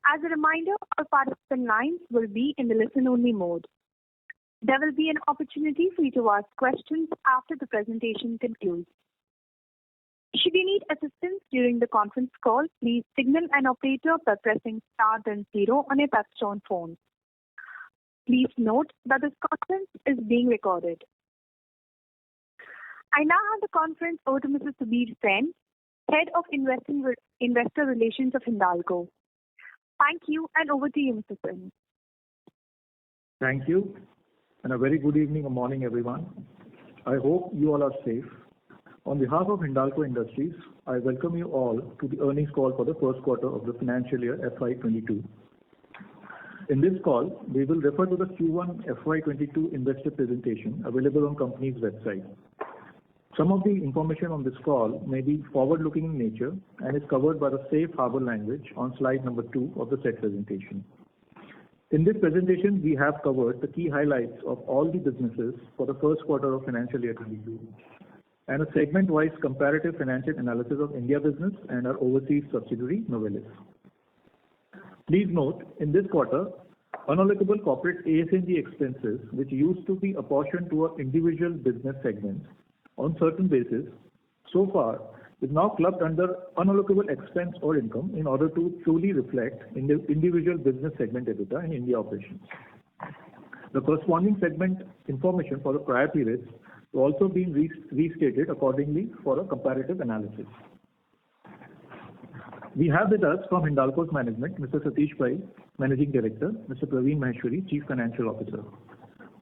As a reminder, all participant lines will be in the listen-only mode. There will be an opportunity for you to ask questions after the presentation concludes. Should you need assistance during the conference call, please signal an operator by pressing star then 0 on your touchtone phone. Please note that this conference is being recorded. I now hand the conference over to Mr. Subir Sen, Head of Investor Relations of Hindalco. Thank you, and over to you, Mr. Sen. Thank you, and a very good evening or morning, everyone. I hope you all are safe. On behalf of Hindalco Industries, I welcome you all to the earnings call for the first quarter of the financial year FY22. In this call, we will refer to the Q1 FY22 investor presentation available on company's website. Some of the information on this call may be forward-looking in nature and is covered by the safe harbor language on slide number 2 of the said presentation. In this presentation, we have covered the key highlights of all the businesses for the first quarter of financial year 22 and a segment-wise comparative financial analysis of India business and our overseas subsidiary, Novelis. Please note, in this quarter, unallocable corporate AS&G expenses, which used to be apportioned to our individual business segments on certain basis, so far is now clubbed under unallocable expense or income in order to truly reflect in the individual business segment EBITDA in India operations. The corresponding segment information for the prior periods will also be restated accordingly for a comparative analysis. We have with us from Hindalco's management, Mr. Satish Pai, Managing Director, Mr. Praveen Maheshwari, Chief Financial Officer.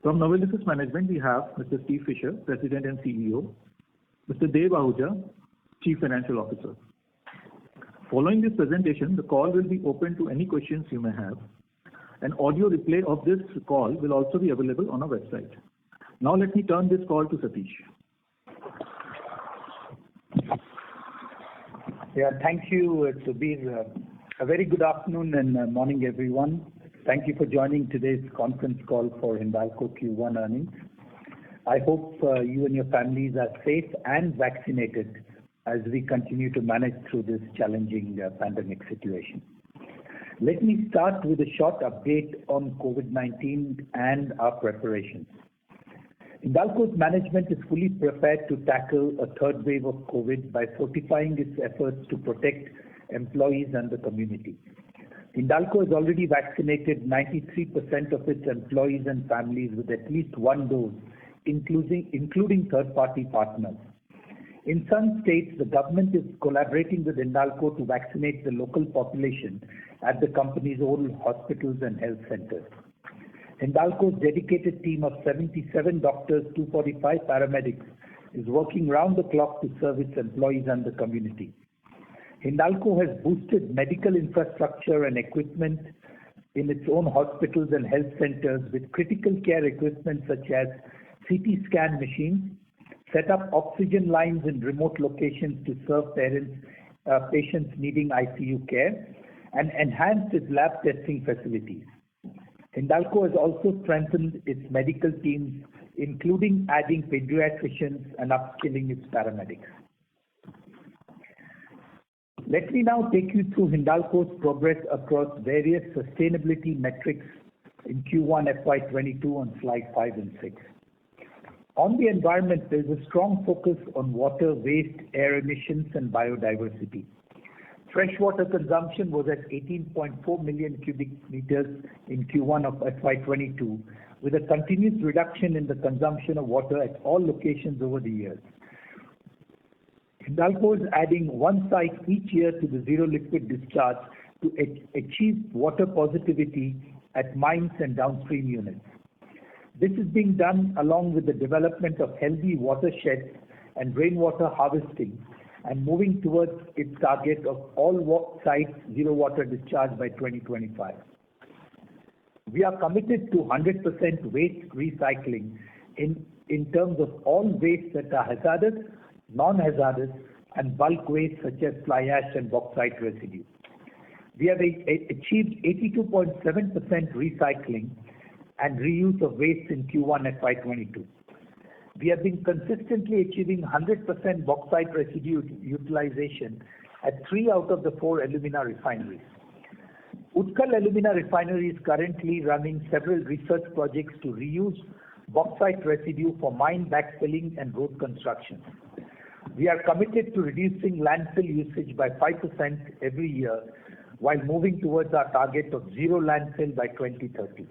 From Novelis' management, we have Mr. Steve Fisher, President and CEO, Mr. Dev Ahuja, Chief Financial Officer. Following this presentation, the call will be open to any questions you may have. An audio replay of this call will also be available on our website. Now let me turn this call to Satish. Thank you, Subir. A very good afternoon and morning, everyone. Thank you for joining today's conference call for Hindalco Q1 earnings. I hope you and your families are safe and vaccinated as we continue to manage through this challenging pandemic situation. Let me start with a short update on COVID-19 and our preparations. Hindalco's management is fully prepared to tackle a third wave of COVID by fortifying its efforts to protect employees and the community. Hindalco has already vaccinated 93% of its employees and families with at least one dose, including third-party partners. In some states, the government is collaborating with Hindalco to vaccinate the local population at the company's own hospitals and health centers. Hindalco's dedicated team of 77 doctors, 245 paramedics is working round the clock to serve its employees and the community. Hindalco has boosted medical infrastructure and equipment in its own hospitals and health centers with critical care equipment such as CT scan machines, set up oxygen lines in remote locations to serve patients needing ICU care, and enhanced its lab testing facilities. Hindalco has also strengthened its medical teams, including adding pediatricians and upskilling its paramedics. Let me now take you through Hindalco's progress across various sustainability metrics in Q1 FY22 on slide 5 and 6. On the environment, there is a strong focus on water, waste, air emissions and biodiversity. Freshwater consumption was at 18.4 million cubic meters in Q1 of FY22, with a continuous reduction in the consumption of water at all locations over the years. Hindalco is adding one site each year to the zero liquid discharge to achieve water positivity at mines and downstream units. This is being done along with the development of healthy watersheds and rainwater harvesting and moving towards its target of all sites zero water discharge by 2025. We are committed to 100% waste recycling in terms of all wastes that are hazardous, non-hazardous and bulk waste such as fly ash and bauxite residue. We have achieved 82.7% recycling and reuse of waste in Q1 FY22. We have been consistently achieving 100% bauxite residue utilization at 3 out of the 4 alumina refineries. Utkal Alumina Refinery is currently running several research projects to reuse bauxite residue for mine backfilling and road construction. We are committed to reducing landfill usage by 5% every year while moving towards our target of zero landfill by 2030.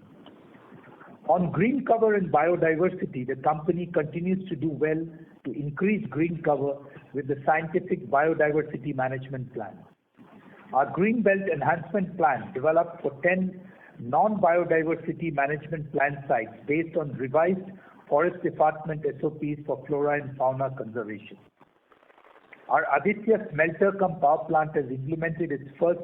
On green cover and biodiversity, the company continues to do well to increase green cover with the scientific biodiversity management plan. Our Green Belt Enhancement Plan developed for 10 non-biodiversity management plan sites based on revised Forest Department SOPs for flora and fauna conservation. Our Aditya Smelter cum Power Plant has implemented its first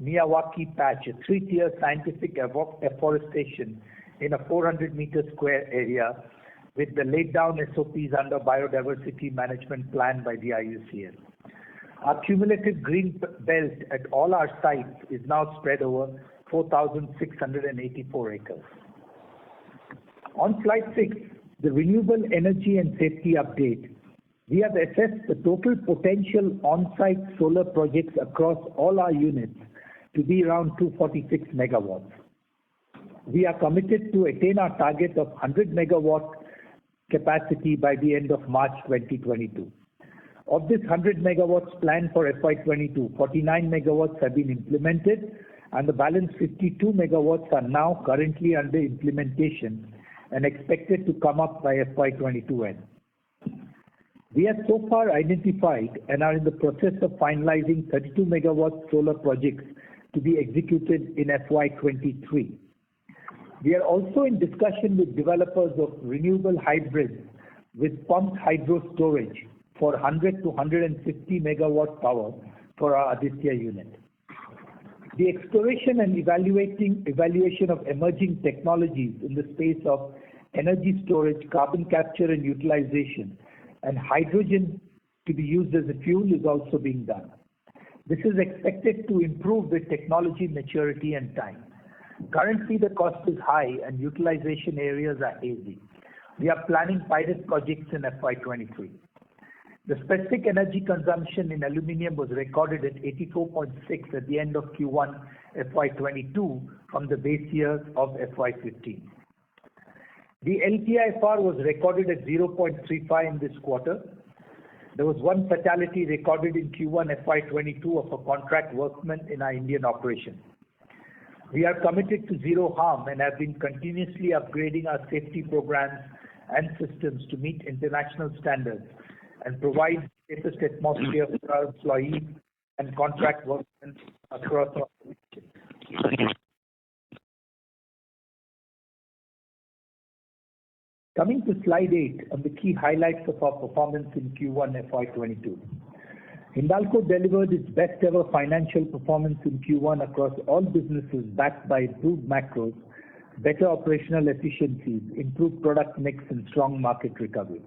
Miyawaki patch, a 3-tier scientific afforestation in a 400-meter square area with the laid down SOPs under Biodiversity Management Plan by the IUCN. Our cumulative green belt at all our sites is now spread over 4,684 acres. On slide 6, the renewable energy and safety update. We have assessed the total potential on-site solar projects across all our units to be around 246 megawatts. We are committed to attain our target of 100 megawatt capacity by the end of March 2022. Of this 100 megawatts planned for FY22, 49 megawatts have been implemented and the balance 52 megawatts are now currently under implementation and expected to come up by FY22 end. We have so far identified and are in the process of finalizing 32 megawatt solar projects to be executed in FY23. We are also in discussion with developers of renewable hybrids with pumped hydro storage for 100 to 150 megawatt power for our Aditya unit. The exploration and evaluation of emerging technologies in the space of energy storage, carbon capture and utilization, and hydrogen to be used as a fuel is also being done. This is expected to improve with technology maturity and time. Currently, the cost is high and utilization areas are hazy. We are planning pilot projects in FY23. The specific energy consumption in aluminium was recorded at 84.6 at the end of Q1 FY22 from the base year of FY15. The LTIFR was recorded at 0.35 in this quarter. There was one fatality recorded in Q1 FY22 of a contract workman in our Indian operation. We are committed to zero harm and have been continuously upgrading our safety programs and systems to meet international standards and provide the safest atmosphere for our employees and contract workmen across our nation. Coming to slide 8 on the key highlights of our performance in Q1 FY22. Hindalco delivered its best ever financial performance in Q1 across all businesses backed by improved macros, better operational efficiencies, improved product mix and strong market recovery.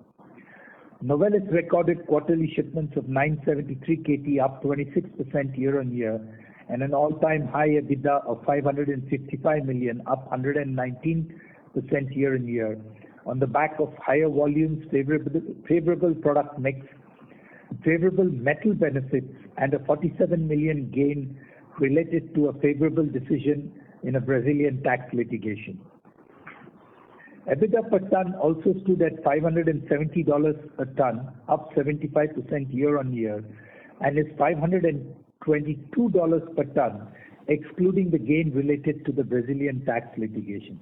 Novelis recorded quarterly shipments of 973 KT, up 26% year-on-year, and an all-time high EBITDA of 555 million, up 119% year-on-year, on the back of higher volumes, favorable product mix, favorable metal benefits, and a 47 million gain related to a favorable decision in a Brazilian tax litigation. EBITDA per ton also stood at $570 a ton, up 75% year-on-year, and is $522 per ton, excluding the gain related to the Brazilian tax litigation.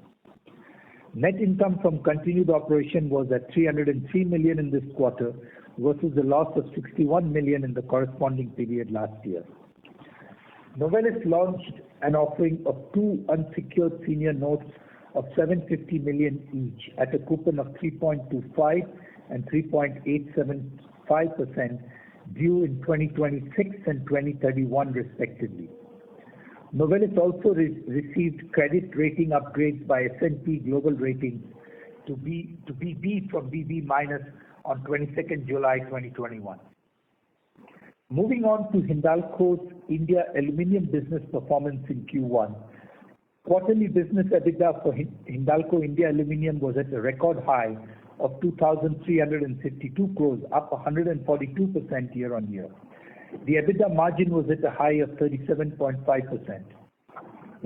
Net income from continued operation was at 303 million in this quarter versus a loss of 61 million in the corresponding period last year. Novelis launched an offering of 2 unsecured senior notes of 750 million each at a coupon of 3.25 and 3.875% due in 2026 and 2031 respectively. Novelis also received credit rating upgrades by S&P Global Ratings to BB from BB minus on 22nd July 2021. Moving on to Hindalco's India aluminium business performance in Q1. Quarterly business EBITDA for Hindalco India Aluminium was at a record high of 2,352 crores, up 142% year-on-year. The EBITDA margin was at a high of 37.5%.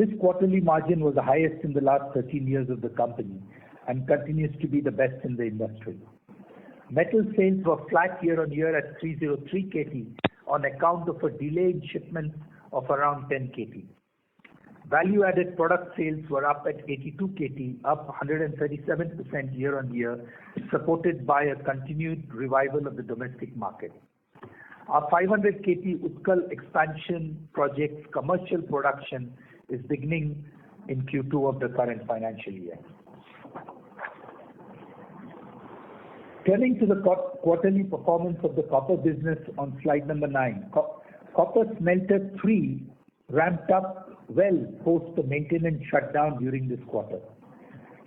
This quarterly margin was the highest in the last 13 years of the company and continues to be the best in the industry. Metal sales were flat year-on-year at 303 KT on account of a delay in shipments of around 10 KT. Value-added product sales were up at 82 KT, up 137% year-on-year, supported by a continued revival of the domestic market. Our 500 KT Utkal expansion project's commercial production is beginning in Q2 of the current financial year. Turning to the quarterly performance of the copper business on slide number 9. Copper Smelter 3 ramped up well post the maintenance shutdown during this quarter.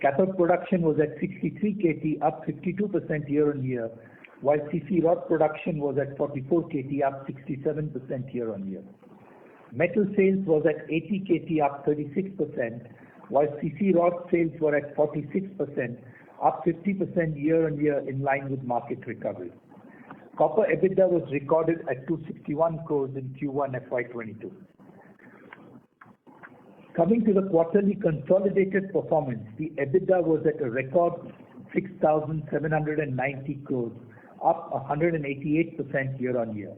Cathode production was at 63 KT, up 52% year-on-year, while CC rod production was at 44 KT, up 67% year-on-year. Metal sales was at 80 KT, up 36%, while CC rod sales were at 46%, up 50% year-on-year in line with market recovery. Copper EBITDA was recorded at 261 crores in Q1 FY22. Coming to the quarterly consolidated performance, the EBITDA was at a record 6,790 crores, up 188% year-on-year.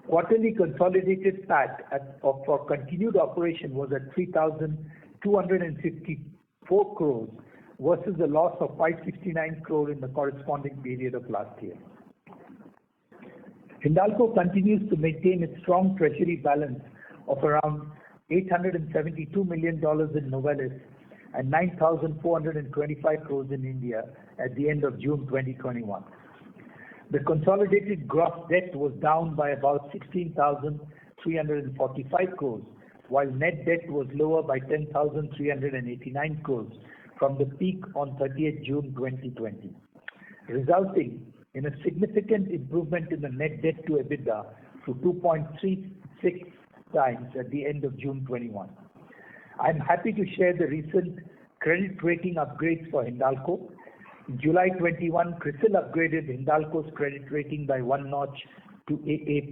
Quarterly consolidated PAT for continued operation was at 3,254 crores versus a loss of 569 crore in the corresponding period of last year. Hindalco continues to maintain its strong treasury balance of around $872 million in Novelis and 9,425 crores in India at the end of June 2021. The consolidated gross debt was down by about 16,345 crores, while net debt was lower by 10,389 crores from the peak on 30th June 2020, resulting in a significant improvement in the net debt to EBITDA to 2.36 times at the end of June 21. I'm happy to share the recent credit rating upgrades for Hindalco. In July 21, CRISIL upgraded Hindalco's credit rating by one notch to AA+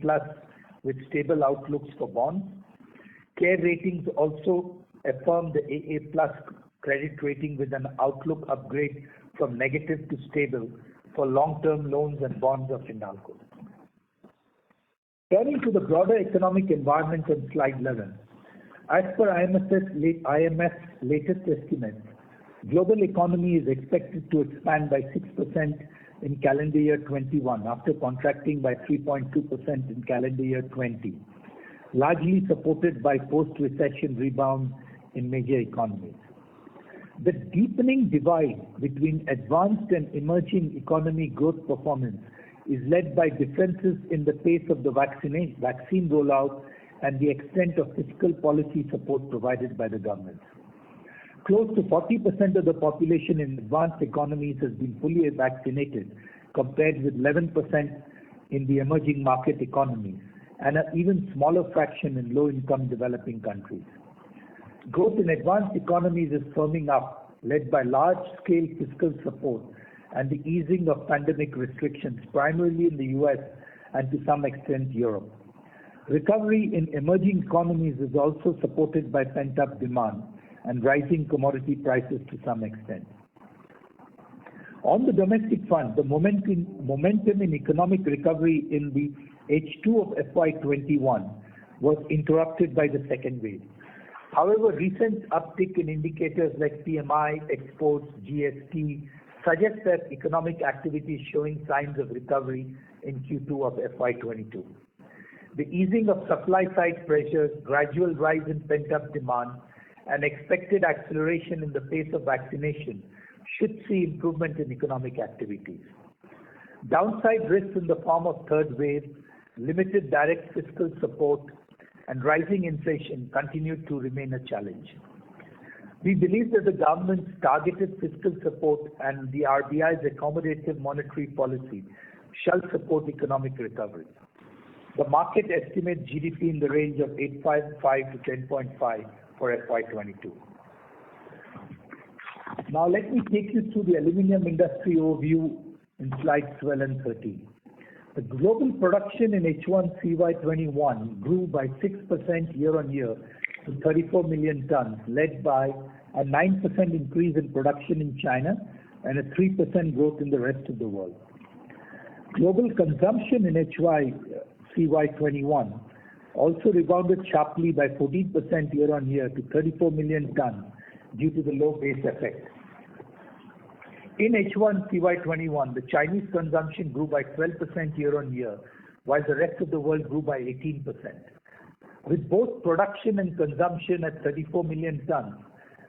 with stable outlooks for bonds. CARE Ratings also affirmed the AA+ credit rating with an outlook upgrade from negative to stable for long-term loans and bonds of Hindalco. Turning to the broader economic environment on slide 11. As per IMF's latest estimates, global economy is expected to expand by 6% in calendar year 21 after contracting by 3.2% in calendar year 20, largely supported by post-recession rebound in major economies. The deepening divide between advanced and emerging economy growth performance is led by differences in the pace of the vaccine rollout and the extent of fiscal policy support provided by the government. Close to 40% of the population in advanced economies has been fully vaccinated, compared with 11% in the emerging market economies, and an even smaller fraction in low-income developing countries. Growth in advanced economies is firming up, led by large-scale fiscal support and the easing of pandemic restrictions, primarily in the US and to some extent Europe. Recovery in emerging economies is also supported by pent-up demand and rising commodity prices to some extent. On the domestic front, the momentum in economic recovery in the H2 of FY21 was interrupted by the second wave. However, recent uptick in indicators like PMI, exports, GST suggest that economic activity is showing signs of recovery in Q2 of FY22. The easing of supply side pressures, gradual rise in pent-up demand, and expected acceleration in the pace of vaccination should see improvement in economic activities. Downside risks in the form of third wave, limited direct fiscal support, and rising inflation continue to remain a challenge. We believe that the government's targeted fiscal support and the RBI's accommodative monetary policy shall support economic recovery. The market estimates GDP in the range of 8.5 to 10.5 for FY22. Now let me take you through the aluminium industry overview in slides 12 and 13. The global production in H1 CY21 grew by 6% year-on-year to 34 million tons, led by a 9% increase in production in China and a 3% growth in the rest of the world. Global consumption in CY21 also rebounded sharply by 14% year-on-year to 34 million tons due to the low base effect. In H1 CY21, the Chinese consumption grew by 12% year-on-year, while the rest of the world grew by 18%. With both production and consumption at 34 million tons,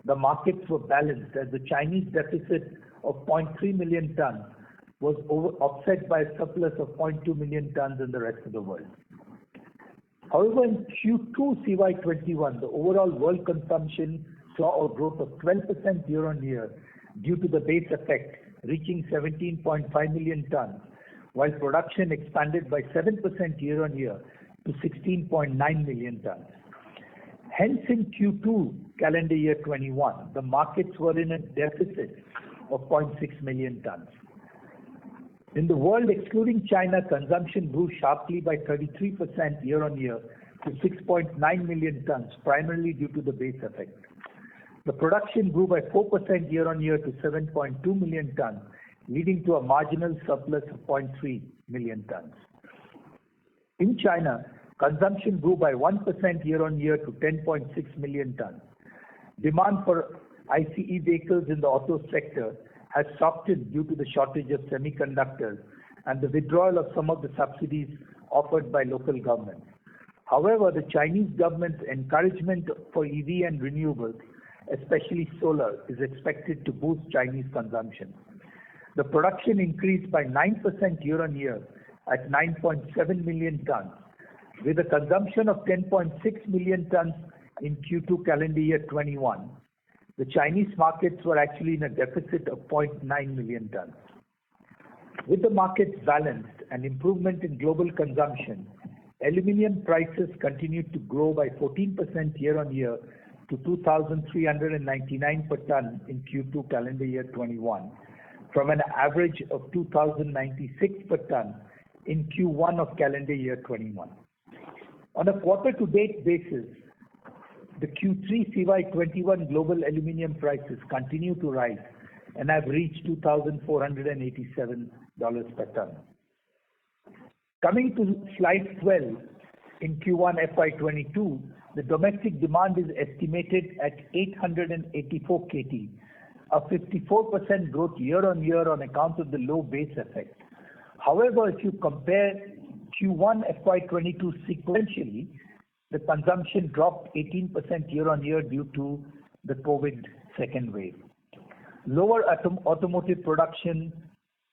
the markets were balanced as the Chinese deficit of 0.3 million tons was offset by a surplus of 0.2 million tons in the rest of the world. However, in Q2 CY21, the overall world consumption saw a growth of 12% year-on-year due to the base effect, reaching 17.5 million tons, while production expanded by 7% year-on-year to 16.9 million tons. Hence, in Q2 calendar year 21, the markets were in a deficit of 0.6 million tons. In the world, excluding China, consumption grew sharply by 33% year-on-year to 6.9 million tons, primarily due to the base effect. The production grew by 4% year-on-year to 7.2 million tons, leading to a marginal surplus of 0.3 million tons. In China, consumption grew by 1% year-on-year to 10.6 million tons. Demand for ICE vehicles in the auto sector has softened due to the shortage of semiconductors and the withdrawal of some of the subsidies offered by local governments. However, the Chinese government's encouragement for EV and renewables, especially solar, is expected to boost Chinese consumption. The production increased by 9% year-on-year at 9.7 million tons, with a consumption of 10.6 million tons in Q2 calendar year 21. The Chinese markets were actually in a deficit of 0.9 million tons. With the markets balanced and improvement in global consumption, aluminium prices continued to grow by 14% year-on-year to 2,399 per ton in Q2 calendar year 21, from an average of 2,096 per ton in Q1 of calendar year 21. On a quarter-to-date basis, the Q3 CY21 global aluminium prices continue to rise and have reached $2,487 per ton. Coming to slide 12, in Q1 FY22, the domestic demand is estimated at 884 KT, a 54% growth year-on-year on account of the low base effect. However, if you compare Q1 FY22 sequentially, the consumption dropped 18% year-on-year due to the COVID second wave. Lower automotive production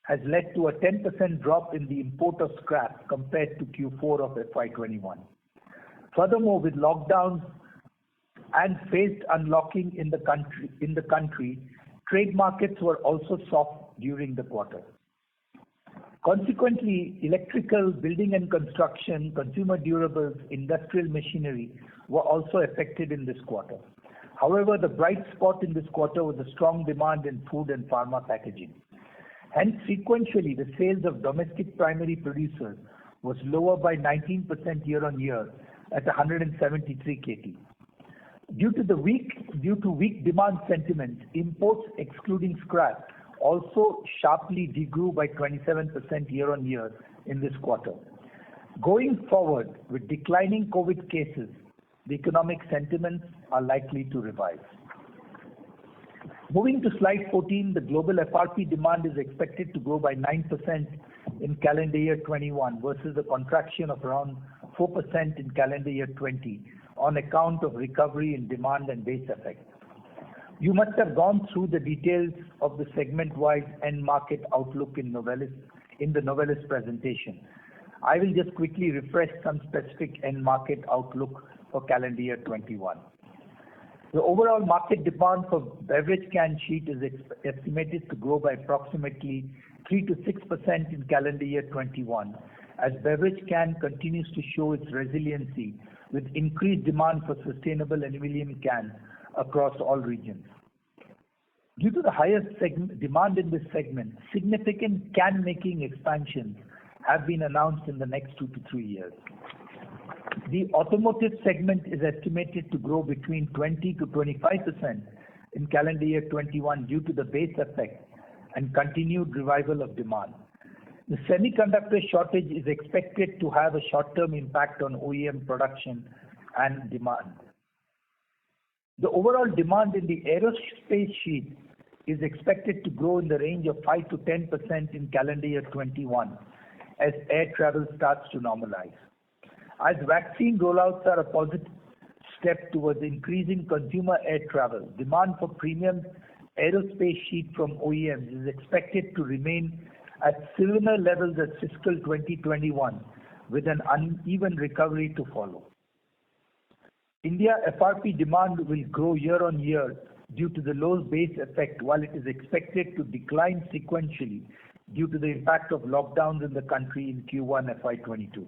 has led to a 10% drop in the import of scrap compared to Q4 of FY21. Furthermore, with lockdowns and phased unlocking in the country, trade markets were also soft during the quarter. Consequently, electrical, building and construction, consumer durables, industrial machinery were also affected in this quarter. However, the bright spot in this quarter was the strong demand in food and pharma packaging. Hence, sequentially, the sales of domestic primary producers was lower by 19% year-on-year at 173 KT. Due to weak demand sentiment, imports excluding scrap also sharply degrew by 27% year-on-year in this quarter. Going forward, with declining COVID cases, the economic sentiments are likely to revive. Moving to slide 14, the global FRP demand is expected to grow by 9% in calendar year 21 versus a contraction of around 4% in calendar year 20 on account of recovery in demand and base effect. You must have gone through the details of the segment-wise end market outlook in the Novelis presentation. I will just quickly refresh some specific end market outlook for calendar year 21. The overall market demand for beverage can sheet is estimated to grow by approximately 3 to 6% in calendar year 21, as beverage can continues to show its resiliency with increased demand for sustainable aluminum cans across all regions. Due to the higher demand in this segment, significant can making expansions have been announced in the next 2 to 3 years. The automotive segment is estimated to grow between 20 to 25% in calendar year 21 due to the base effect and continued revival of demand. The semiconductor shortage is expected to have a short-term impact on OEM production and demand. The overall demand in the aerospace sheet is expected to grow in the range of 5 to 10% in calendar year 21 as air travel starts to normalize. As vaccine rollouts are a positive step towards increasing consumer air travel, demand for premium aerospace sheet from OEMs is expected to remain at similar levels as fiscal 2021 with an uneven recovery to follow. India FRP demand will grow year on year due to the low base effect, while it is expected to decline sequentially due to the impact of lockdowns in the country in Q1 FY22.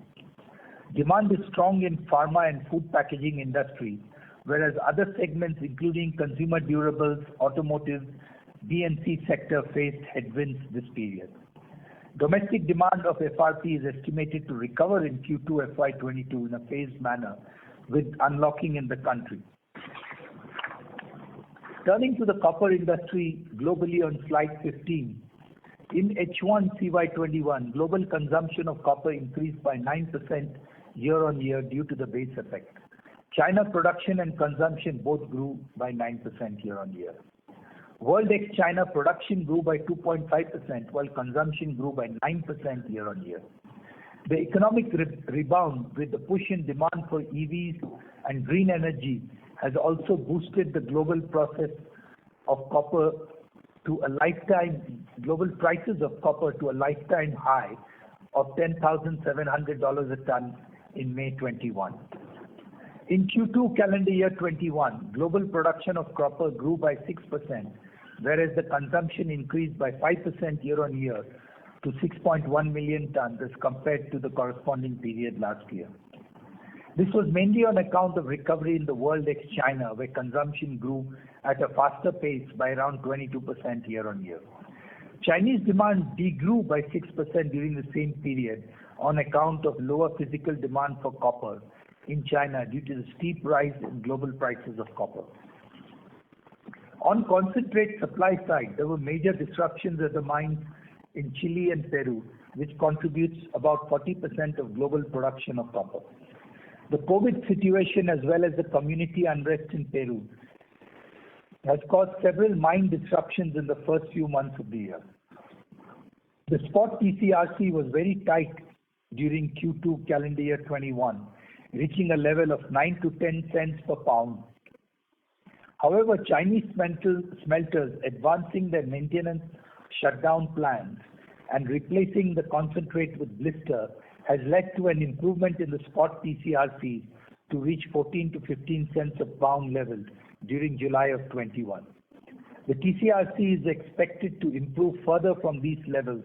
Demand is strong in pharma and food packaging industry, whereas other segments including consumer durables, automotive, B&C sector faced headwinds this period. Domestic demand of FRP is estimated to recover in Q2 FY22 in a phased manner with unlocking in the country. Turning to the copper industry globally on slide 15, in H1 CY21, global consumption of copper increased by 9% year-on-year due to the base effect. China production and consumption both grew by 9% year-on-year. World ex-China production grew by 2.5%, while consumption grew by 9% year-on-year. The economic rebound with the push in demand for EVs and green energy has also boosted the global prices of copper to a lifetime high of $10,700 a ton in May 21. In Q2 calendar year 21, global production of copper grew by 6%, whereas the consumption increased by 5% year-on-year to 6.1 million tons as compared to the corresponding period last year. This was mainly on account of recovery in the world ex-China, where consumption grew at a faster pace by around 22% year-on-year. Chinese demand degrew by 6% during the same period on account of lower physical demand for copper in China due to the steep rise in global prices of copper. On concentrate supply side, there were major disruptions at the mines in Chile and Peru, which contributes about 40% of global production of copper. The COVID situation as well as the community unrest in Peru has caused several mine disruptions in the first few months of the year. The spot TCRC was very tight during Q2 calendar year 21, reaching a level of 9 to 10 cents per pound. However, Chinese smelters advancing their maintenance shutdown plans and replacing the concentrate with blister has led to an improvement in the spot TCRC to reach 14 to 15 cents a pound level during July of 21. The TCRC is expected to improve further from these levels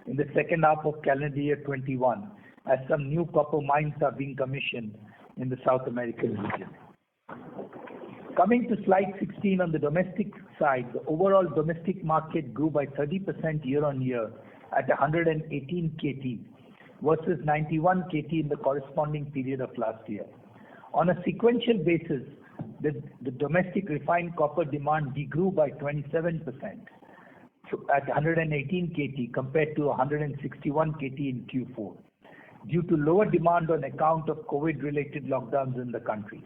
in the second half of calendar year 21 as some new copper mines are being commissioned in the South American region. Coming to slide 16 on the domestic side, the overall domestic market grew by 30% year-on-year at 118 KT versus 91 KT in the corresponding period of last year. On a sequential basis, the domestic refined copper demand degrew by 27% at 118 KT compared to 161 KT in Q4 due to lower demand on account of COVID-related lockdowns in the country.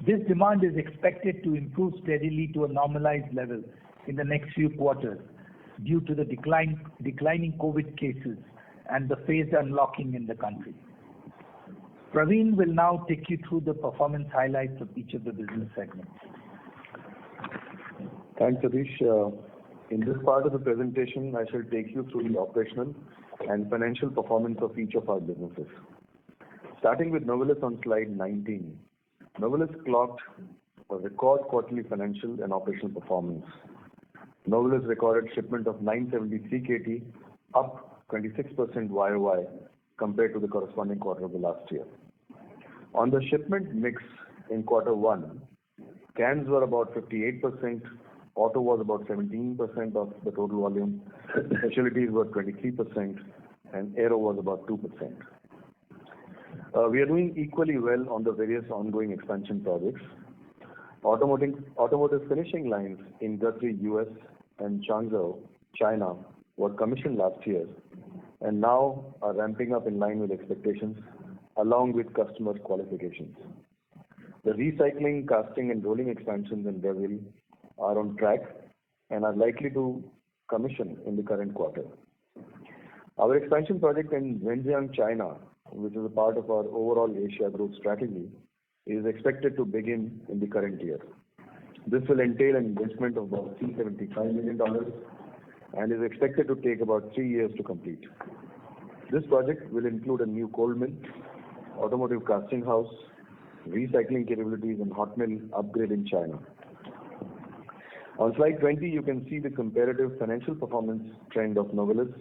This demand is expected to improve steadily to a normalized level in the next few quarters due to the declining COVID cases and the phased unlocking in the country. Praveen will now take you through the performance highlights of each of the business segments. Thanks, Satish. In this part of the presentation, I shall take you through the operational and financial performance of each of our businesses. Starting with Novelis on slide 19. Novelis clocked a record quarterly financial and operational performance. Novelis recorded shipment of 973 KT, up 26% YOY compared to the corresponding quarter of the last year. On the shipment mix in quarter one, cans were about 58%, auto was about 17% of the total volume, specialties were 23%, and aero was about 2%. We are doing equally well on the various ongoing expansion projects. Automotive finishing lines in Guthrie, US and Changzhou, China were commissioned last year and now are ramping up in line with expectations along with customer qualifications. The recycling, casting and rolling expansions in Brazil are on track and are likely to commission in the current quarter. Our expansion project in Zhenjiang, China, which is a part of our overall Asia growth strategy, is expected to begin in the current year. This will entail an investment of about $375 million and is expected to take about 3 years to complete. This project will include a new cold mill, automotive casting house, recycling capabilities and hot mill upgrade in China. On slide 20, you can see the comparative financial performance trend of Novelis,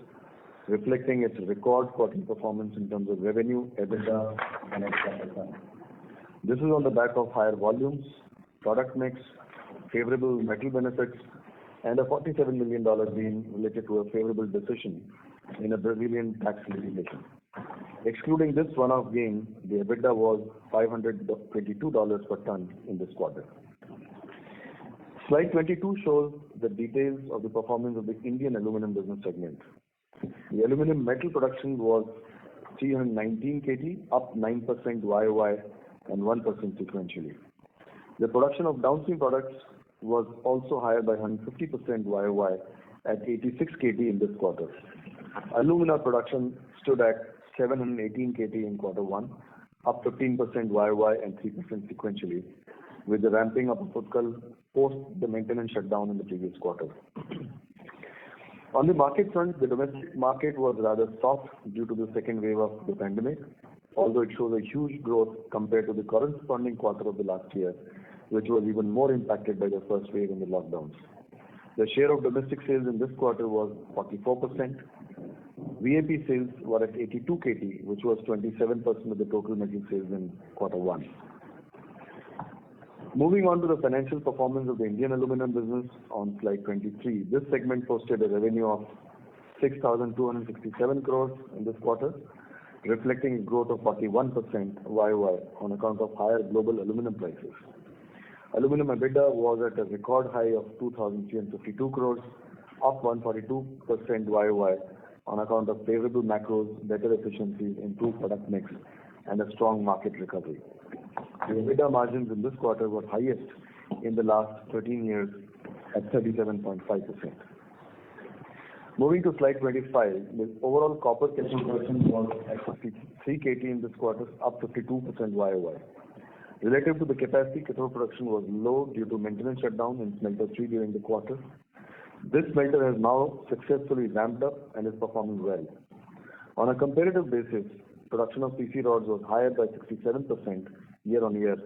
reflecting its record quarterly performance in terms of revenue, EBITDA and EBITDA. This is on the back of higher volumes, product mix, favorable metal benefits, and a $47 million gain related to a favorable decision in a Brazilian tax litigation. Excluding this one-off gain, the EBITDA was $522 per ton in this quarter. Slide 22 shows the details of the performance of the Indian aluminum business segment. The aluminum metal production was 319 KT, up 9% YOY and 1% sequentially. The production of downstream products was also higher by 150% YOY at 86 KT in this quarter. Alumina production stood at 718 KT in quarter 1, up 15% YOY and 3% sequentially, with the ramping up of Utkal post the maintenance shutdown in the previous quarter. On the market front, the domestic market was rather soft due to the second wave of the pandemic, although it shows a huge growth compared to the corresponding quarter of the last year, which was even more impacted by the first wave in the lockdowns. The share of domestic sales in this quarter was 44%. VAP sales were at 82 KT, which was 27% of the total metal sales in quarter 1. Moving on to the financial performance of the Indian aluminum business on slide 23. This segment posted a revenue of 6,267 crores in this quarter, reflecting a growth of 41% YOY on account of higher global aluminum prices. Aluminum EBITDA was at a record high of 2,352 crores, up 142% YOY on account of favorable macros, better efficiencies, improved product mix, and a strong market recovery. The EBITDA margins in this quarter were highest in the last 13 years at 37.5%. Moving to slide 25, the overall copper cathode production was at 53 KT in this quarter, up 52% YOY. Relative to the capacity, cathode production was low due to maintenance shutdown in smelter 3 during the quarter. This smelter has now successfully ramped up and is performing well. On a comparative basis, production of PC rods was higher by 67% year-on-year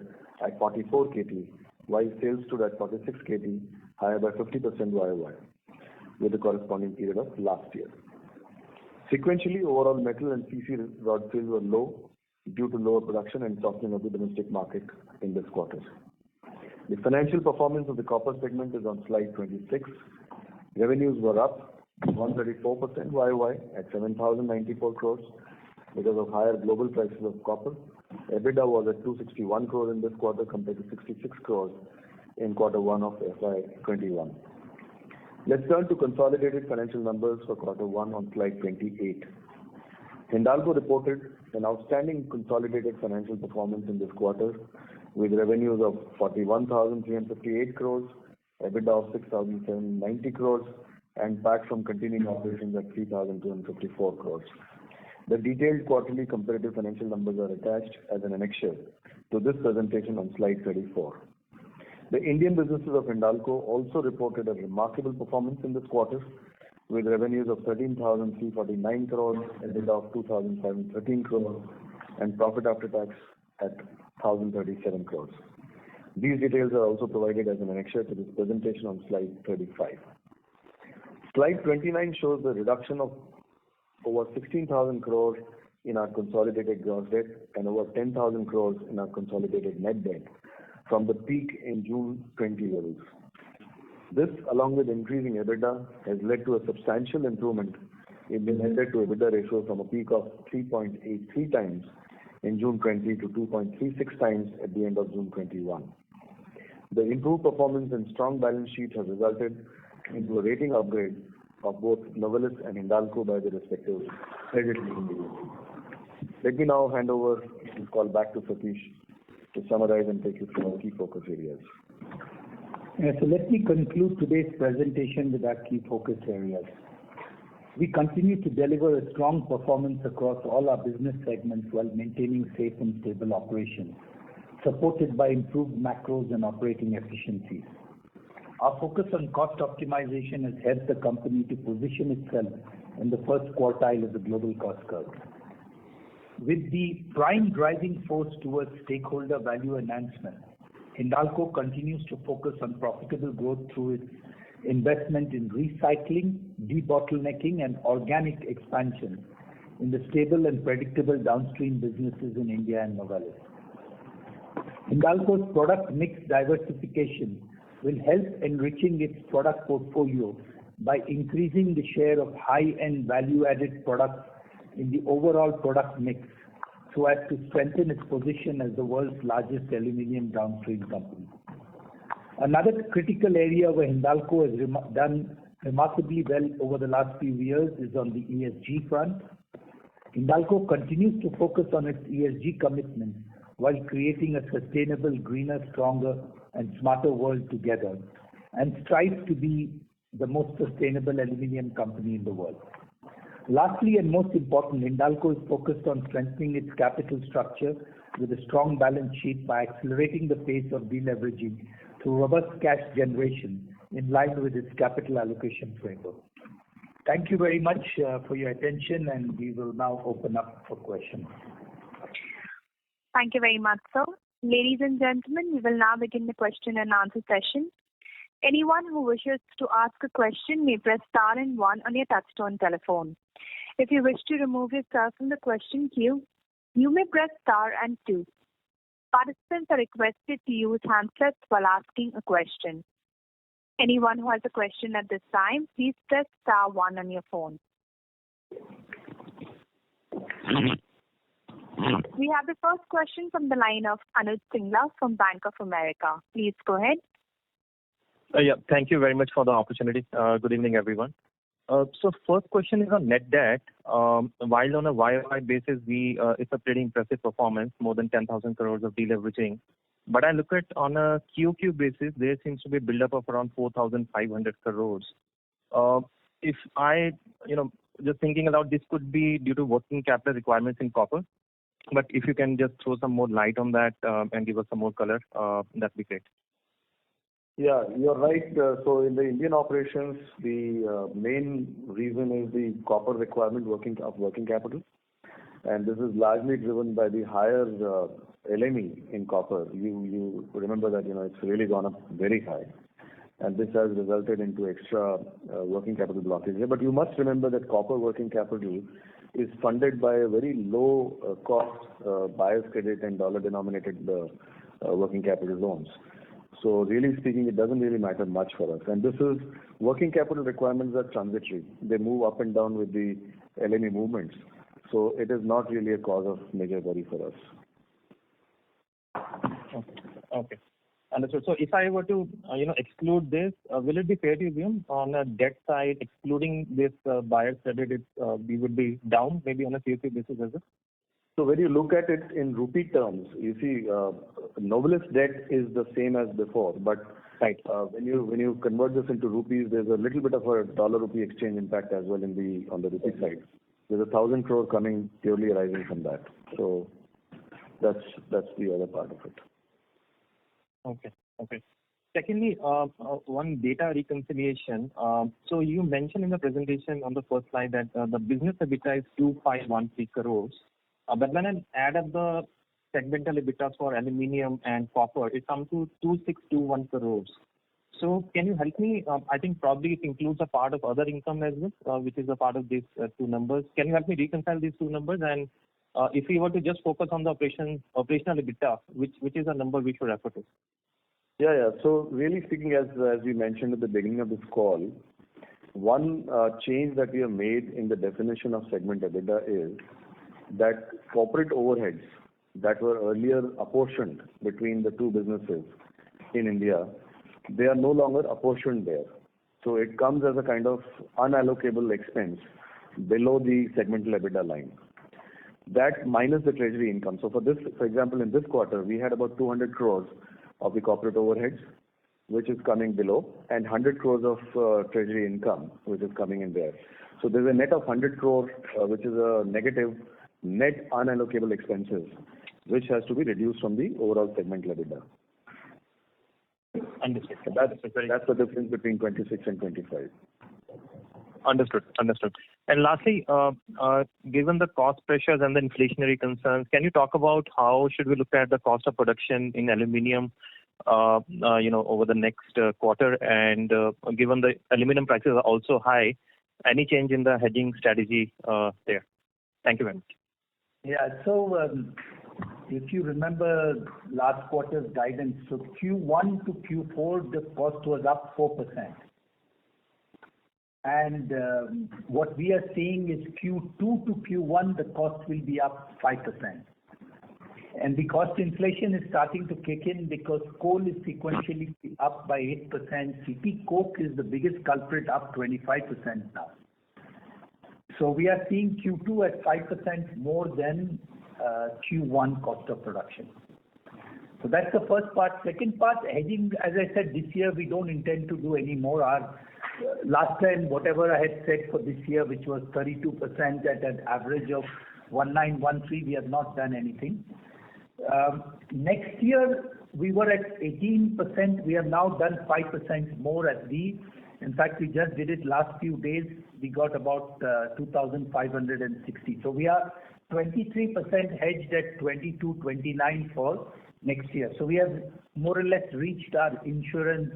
at 44 KT, while sales stood at 46 KT, higher by 50% YOY with the corresponding period of last year. Sequentially, overall metal and PC rod sales were low due to lower production and softening of the domestic market in this quarter. The financial performance of the copper segment is on slide 26. Revenues were up 134% YOY at 7,094 crores because of higher global prices of copper. EBITDA was at 261 crores in this quarter compared to 66 crores in quarter 1 of FY21. Let's turn to consolidated financial numbers for quarter 1 on slide 28. Hindalco reported an outstanding consolidated financial performance in this quarter with revenues of 41,358 crores, EBITDA of 6,790 crores, and PAT from continuing operations at 3,254 crores. The detailed quarterly comparative financial numbers are attached as an annexure to this presentation on slide 34. The Indian businesses of Hindalco also reported a remarkable performance in this quarter with revenues of 13,349 crores, EBITDA of 2,713 crores, and profit after tax at 1,037 crores. These details are also provided as an annexure to this presentation on slide 35. Slide 29 shows the reduction of over 16,000 crores in our consolidated gross debt and over 10,000 crores in our consolidated net debt from the peak in June 20 levels. This, along with increasing EBITDA, has led to a substantial improvement in the net debt to EBITDA ratio from a peak of 3.83 times in June 20 to 2.36 times at the end of June 21. The improved performance and strong balance sheet has resulted into a rating upgrade of both Novelis and Hindalco by the respective credit rating agencies. Let me now hand over this call back to Satish to summarize and take you through our key focus areas. So let me conclude today's presentation with our key focus areas. We continue to deliver a strong performance across all our business segments while maintaining safe and stable operations, supported by improved macros and operating efficiencies. Our focus on cost optimization has helped the company to position itself in the first quartile of the global cost curve. With the prime driving force towards stakeholder value enhancement, Hindalco continues to focus on profitable growth through its investment in recycling, debottlenecking, and organic expansion in the stable and predictable downstream businesses in India and Novelis. Hindalco's product mix diversification will help enriching its product portfolio by increasing the share of high-end value-added products in the overall product mix so as to strengthen its position as the world's largest aluminium downstream company. Another critical area where Hindalco has done remarkably well over the last few years is on the ESG front. Hindalco continues to focus on its ESG commitments while creating a sustainable, greener, stronger, and smarter world together, and strives to be the most sustainable aluminium company in the world. Lastly and most important, Hindalco is focused on strengthening its capital structure with a strong balance sheet by accelerating the pace of deleveraging through robust cash generation in line with its capital allocation framework. Thank you very much for your attention, and we will now open up for questions. Thank you very much, sir. Ladies and gentlemen, we will now begin the question and answer session. Anyone who wishes to ask a question may press star and one on your touchtone telephone. If you wish to remove yourself from the question queue, you may press star and two. Participants are requested to use handsets while asking a question. Anyone who has a question at this time, please press star one on your phone. We have the first question from the line of Anuj Singla from Bank of America. Please go ahead. Thank you very much for the opportunity. Good evening, everyone. So first question is on net debt. While on a YOY basis, it's a pretty impressive performance, more than 10,000 crores of deleveraging. But I look at on a QOQ basis, there seems to be a buildup of around 4,500 crores. If I, just thinking about this could be due to working capital requirements in copper. But if you can just throw some more light on that and give us some more color, that'd be great. Yeah, you're right. So in the Indian operations, the main reason is the copper requirement working capital, and this is largely driven by the higher LME in copper. You remember that it's really gone up very high, and this has resulted into extra working capital blockage here. But you must remember that copper working capital is funded by a very low cost buyer's credit and dollar-denominated working capital loans. So really speaking, it doesn't really matter much for us. And this is working capital requirements are transitory. They move up and down with the LME movements. So it is not really a cause of major worry for us. Okay. Understood. So if I were to, exclude this, will it be fair to assume on a debt side, excluding this buyer's credit, we would be down maybe on a QOQ basis as well? So when you look at it in rupee terms, you see Novelis debt is the same as before, but right. When you convert this into rupees, there's a little bit of a dollar-rupee exchange impact as well on the rupee side. There's 1,000 crore coming purely arising from that. So that's the other part of it. Okay. Secondly, one data reconciliation. So you mentioned in the presentation on the first slide that the business EBITDA is 2,513 crores. But when I add up the segmental EBITDA for aluminium and copper, it comes to 2,621 crores. So can you help me? I think probably it includes a part of other income as well, which is a part of these two numbers. Can you help me reconcile these two numbers? And if we were to just focus on the operational EBITDA, which is a number we should refer to? Yeah. So really speaking, as we mentioned at the beginning of this call, one change that we have made in the definition of segment EBITDA is that corporate overheads that were earlier apportioned between the two businesses in India, they are no longer apportioned there. So it comes as a kind of unallocable expense below the segmental EBITDA line. That minus the treasury income. So for example, in this quarter, we had about 200 crores of the corporate overheads, which is coming below, and 100 crores of treasury income, which is coming in there. So there's a net of 100 crore, which is a negative net unallocable expenses, which has to be reduced from the overall segmental EBITDA. Understood. That's the difference between 26 and 25. Understood. And lastly, given the cost pressures and the inflationary concerns, can you talk about how should we look at the cost of production in aluminium, over the next quarter? And given the aluminum prices are also high, any change in the hedging strategy there? Thank you very much. Yeah. So if you remember last quarter's guidance, so Q1 to Q4, the cost was up 4%. And what we are seeing is Q2 to Q1, the cost will be up 5%. And the cost inflation is starting to kick in because coal is sequentially up by 8%. CP coke is the biggest culprit, up 25% now. So we are seeing Q2 at 5% more than Q1 cost of production. So that's the first part. Second part, hedging, as I said, this year we don't intend to do any more. Last time, whatever I had said for this year, which was 32% at an average of 1913, we have not done anything. Next year, we were at 18%. We have now done 5% more in fact, we just did it last few days. We got about 2,560. So we are 23% hedged at 22-29 for next year. So we have more or less reached our insurance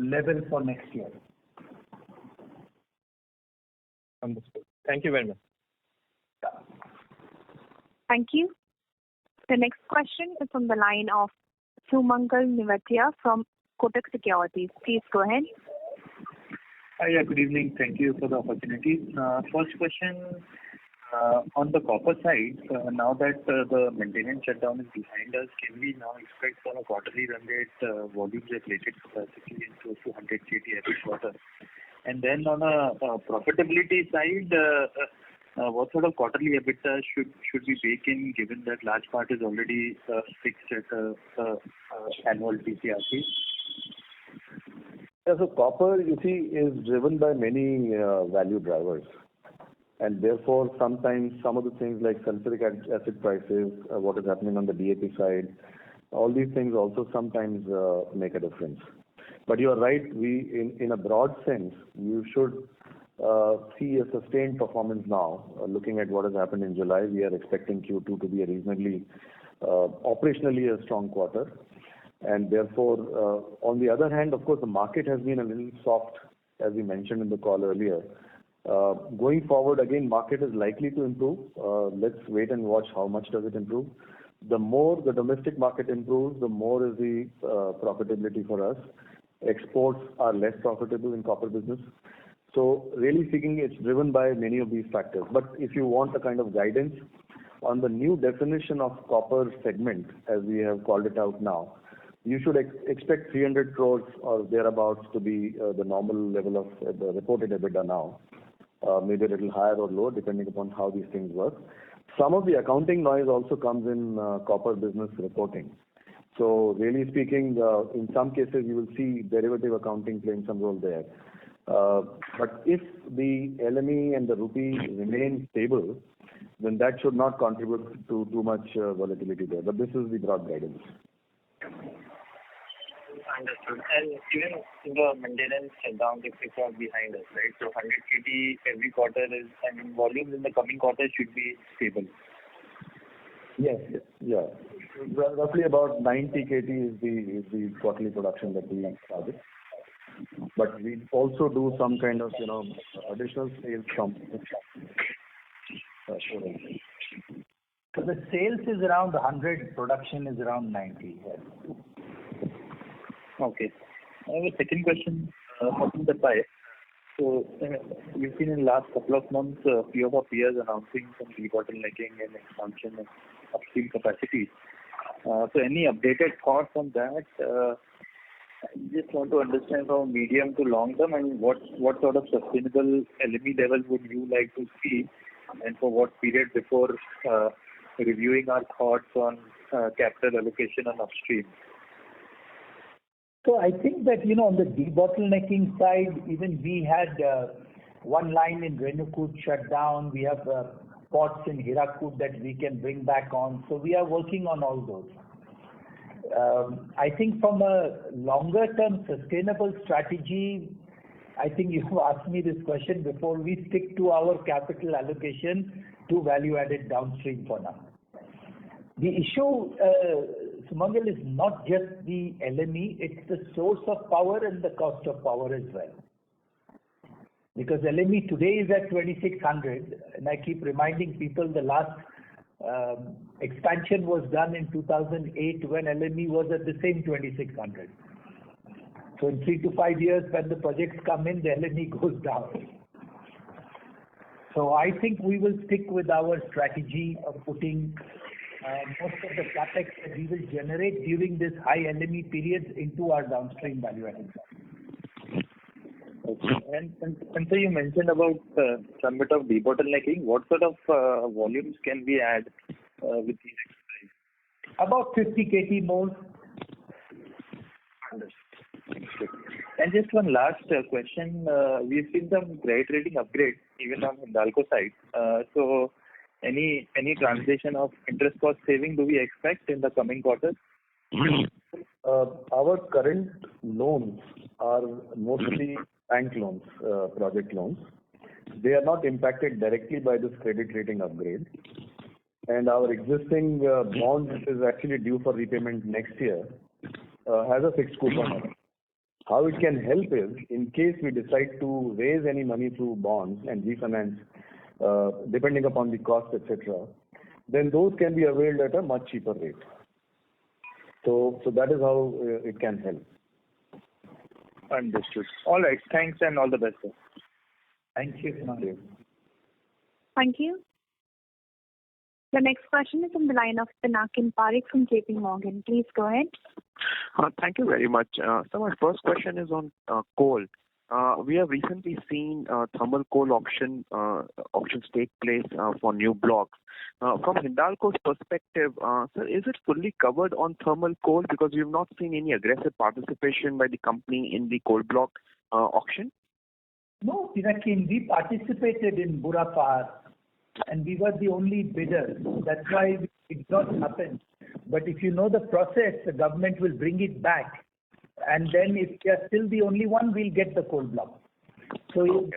level for next year. Understood. Thank you very much. Thank you. The next question is from the line of Sumangal Nevatia from Kotak Securities. Please go ahead. Yeah, good evening. Thank you for the opportunity. First question, on the copper side, now that the maintenance shutdown is behind us, can we now expect on a quarterly run rate volumes at rated capacity in close to 100 KT every quarter? And then on a profitability side, what sort of quarterly EBITDA should we bake in, given that large part is already fixed at annual TCRC? Yeah, so copper, you see, is driven by many value drivers. And therefore, sometimes some of the things like sulfuric acid prices, what is happening on the DAP side, all these things also sometimes make a difference. But you are right, in a broad sense, you should see a sustained performance now. Looking at what has happened in July, we are expecting Q2 to be a reasonably, operationally a strong quarter. And therefore, on the other hand, of course, the market has been a little soft, as we mentioned in the call earlier. Going forward, again, market is likely to improve. Let's wait and watch how much does it improve. The more the domestic market improves, the more is the profitability for us. Exports are less profitable in copper business. So really speaking, it's driven by many of these factors. But if you want a kind of guidance on the new definition of copper segment, as we have called it out now, you should expect 300 crores or thereabouts to be the normal level of the reported EBITDA now. Maybe a little higher or lower, depending upon how these things work. Some of the accounting noise also comes in copper business reporting. So really speaking, in some cases, you will see derivative accounting playing some role there. But if the LME and the rupee remain stable, then that should not contribute to too much volatility there. But this is the broad guidance. Understood. And even the maintenance shutdown is behind us, right? So 100 KT every quarter volumes in the coming quarter should be stable. Yes. Yeah. Roughly about 90 KT is the quarterly production that we target. But we also do some kind of, additional sales from. So the sales is around 100, production is around 90. Okay. I have a second question on the pipe. So we've seen in the last couple of months a few of our peers announcing some debottlenecking and expansion of upstream capacity. So any updated thoughts on that? I just want to understand from medium to long term, and what sort of sustainable LME level would you like to see, and for what period before reviewing our thoughts on capital allocation on upstream? So I think that, on the debottlenecking side, even we had one line in Renukoot shut down. We have pots in Hirakud that we can bring back on. So we are working on all those. I think from a longer term sustainable strategy, I think you've asked me this question before. We stick to our capital allocation to value added downstream for now. The issue, Sumangal, is not just the LME, it's the source of power and the cost of power as well. Because LME today is at 2600, and I keep reminding people the last expansion was done in 2008 when LME was at the same 2600. So in 3 to 5 years when the projects come in, the LME goes down. So I think we will stick with our strategy of putting most of the capex that we will generate during this high LME periods into our downstream value added. Okay. And so you mentioned about some bit of debottlenecking. What sort of volumes can we add with these exercises? About 50 KT more. Understood. And just one last question. We've seen some credit rating upgrades even on Hindalco side. So any translation of interest cost saving do we expect in the coming quarters? Our current loans are mostly bank loans, project loans. They are not impacted directly by this credit rating upgrade. And our existing bond, which is actually due for repayment next year, has a fixed coupon. How it can help is, in case we decide to raise any money through bonds and refinance, depending upon the cost, etc., then those can be availed at a much cheaper rate. So that is how it can help. Understood. All right. Thanks and all the best, sir. Thank you. Thank you. The next question is from the line of Pinakin Parekh from JP Morgan. Please go ahead. Thank you very much. So my first question is on coal. We have recently seen thermal coal auctions take place for new blocks. From Hindalco's perspective, sir, is it fully covered on thermal coal because we have not seen any aggressive participation by the company in the coal block auction? No, Pinakin, we participated in Burapar and we were the only bidder. That's why it did not happen. But if you know the process, the government will bring it back. And then if we are still the only one, we'll get the coal block. So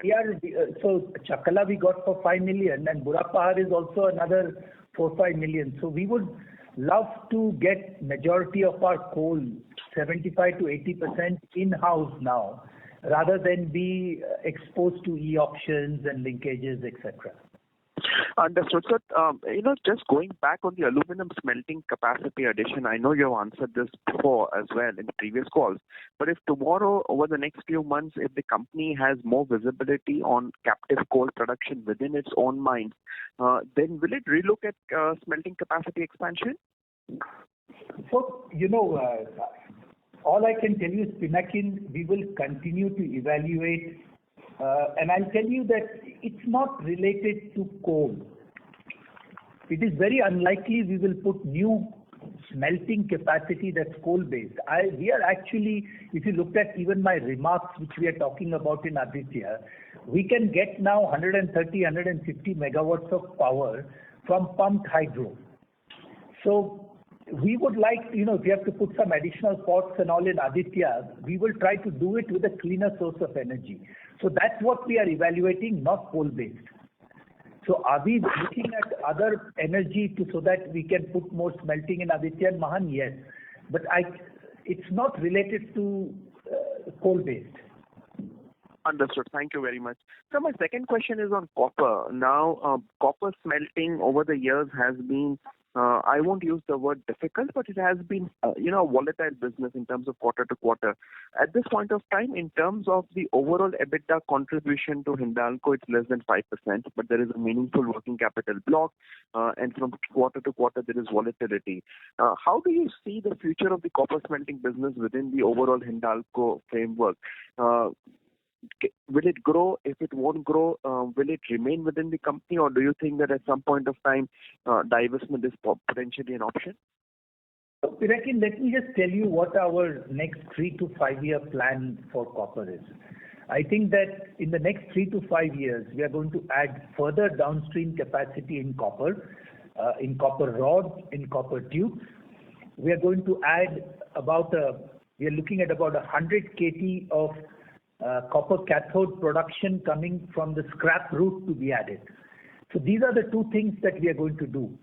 so Chakala we got for 5 million and Burapar is also another 4-5 million. So we would love to get majority of our coal, 75 to 80% in-house now, rather than be exposed to e-auctions and linkages, etc. Understood. So, just going back on the aluminum smelting capacity addition, I know you have answered this before as well in previous calls, but if tomorrow, over the next few months, if the company has more visibility on captive coal production within its own mines, then will it relook at smelting capacity expansion? So, all I can tell you is, Pinakin, we will continue to evaluate and I'll tell you that it's not related to coal. It is very unlikely we will put new smelting capacity that's coal-based. We are actually, if you looked at even my remarks, which we are talking about in Aditya, we can get now 130, 150 megawatts of power from pumped hydro. So we would like, if we have to put some additional pots and all in Aditya, we will try to do it with a cleaner source of energy. So that's what we are evaluating, not coal-based. So are we looking at other energy so that we can put more smelting in Aditya and Mahan? Yes. But it's not related to coal-based. Understood. Thank you very much. So my second question is on copper. Now, copper smelting over the years has been I won't use the word difficult, but it has been, a volatile business in terms of quarter to quarter. At this point of time, in terms of the overall EBITDA contribution to Hindalco, it's less than 5%, but there is a meaningful working capital block, and from quarter to quarter, there is volatility. How do you see the future of the copper smelting business within the overall Hindalco framework? Will it grow? If it won't grow, will it remain within the company, or do you think that at some point of time, divestment is potentially an option? So, Pinakin, let me just tell you what our next 3 to 5 year plan for copper is. I think that in the next 3 to 5 years, we are going to add further downstream capacity in copper rods, in copper tubes. We are going to add we are looking at about 100 KT of copper cathode production coming from the scrap route to be added. So these are the two things that we are going to do.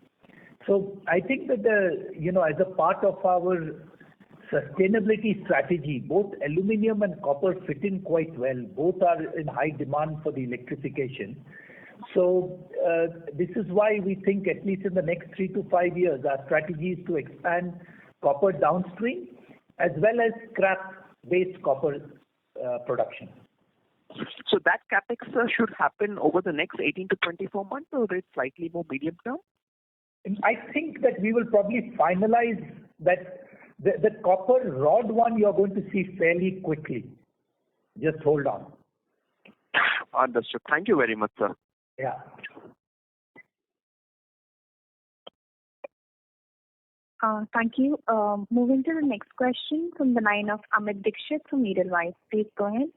So I think that as a part of our sustainability strategy, both aluminium and copper fit in quite well. Both are in high demand for the electrification. So this is why we think at least in the next 3 to 5 years, our strategy is to expand copper downstream as well as scrap-based copper production. So that capex should happen over the next 18 to 24 months, or it's slightly more medium term? I think that we will probably finalize that the copper rod one you are going to see fairly quickly. Just hold on. Understood. Thank you very much, sir. Yeah. Thank you. Moving to the next question from the line of Amit Dixit from Edelweiss. Please go ahead.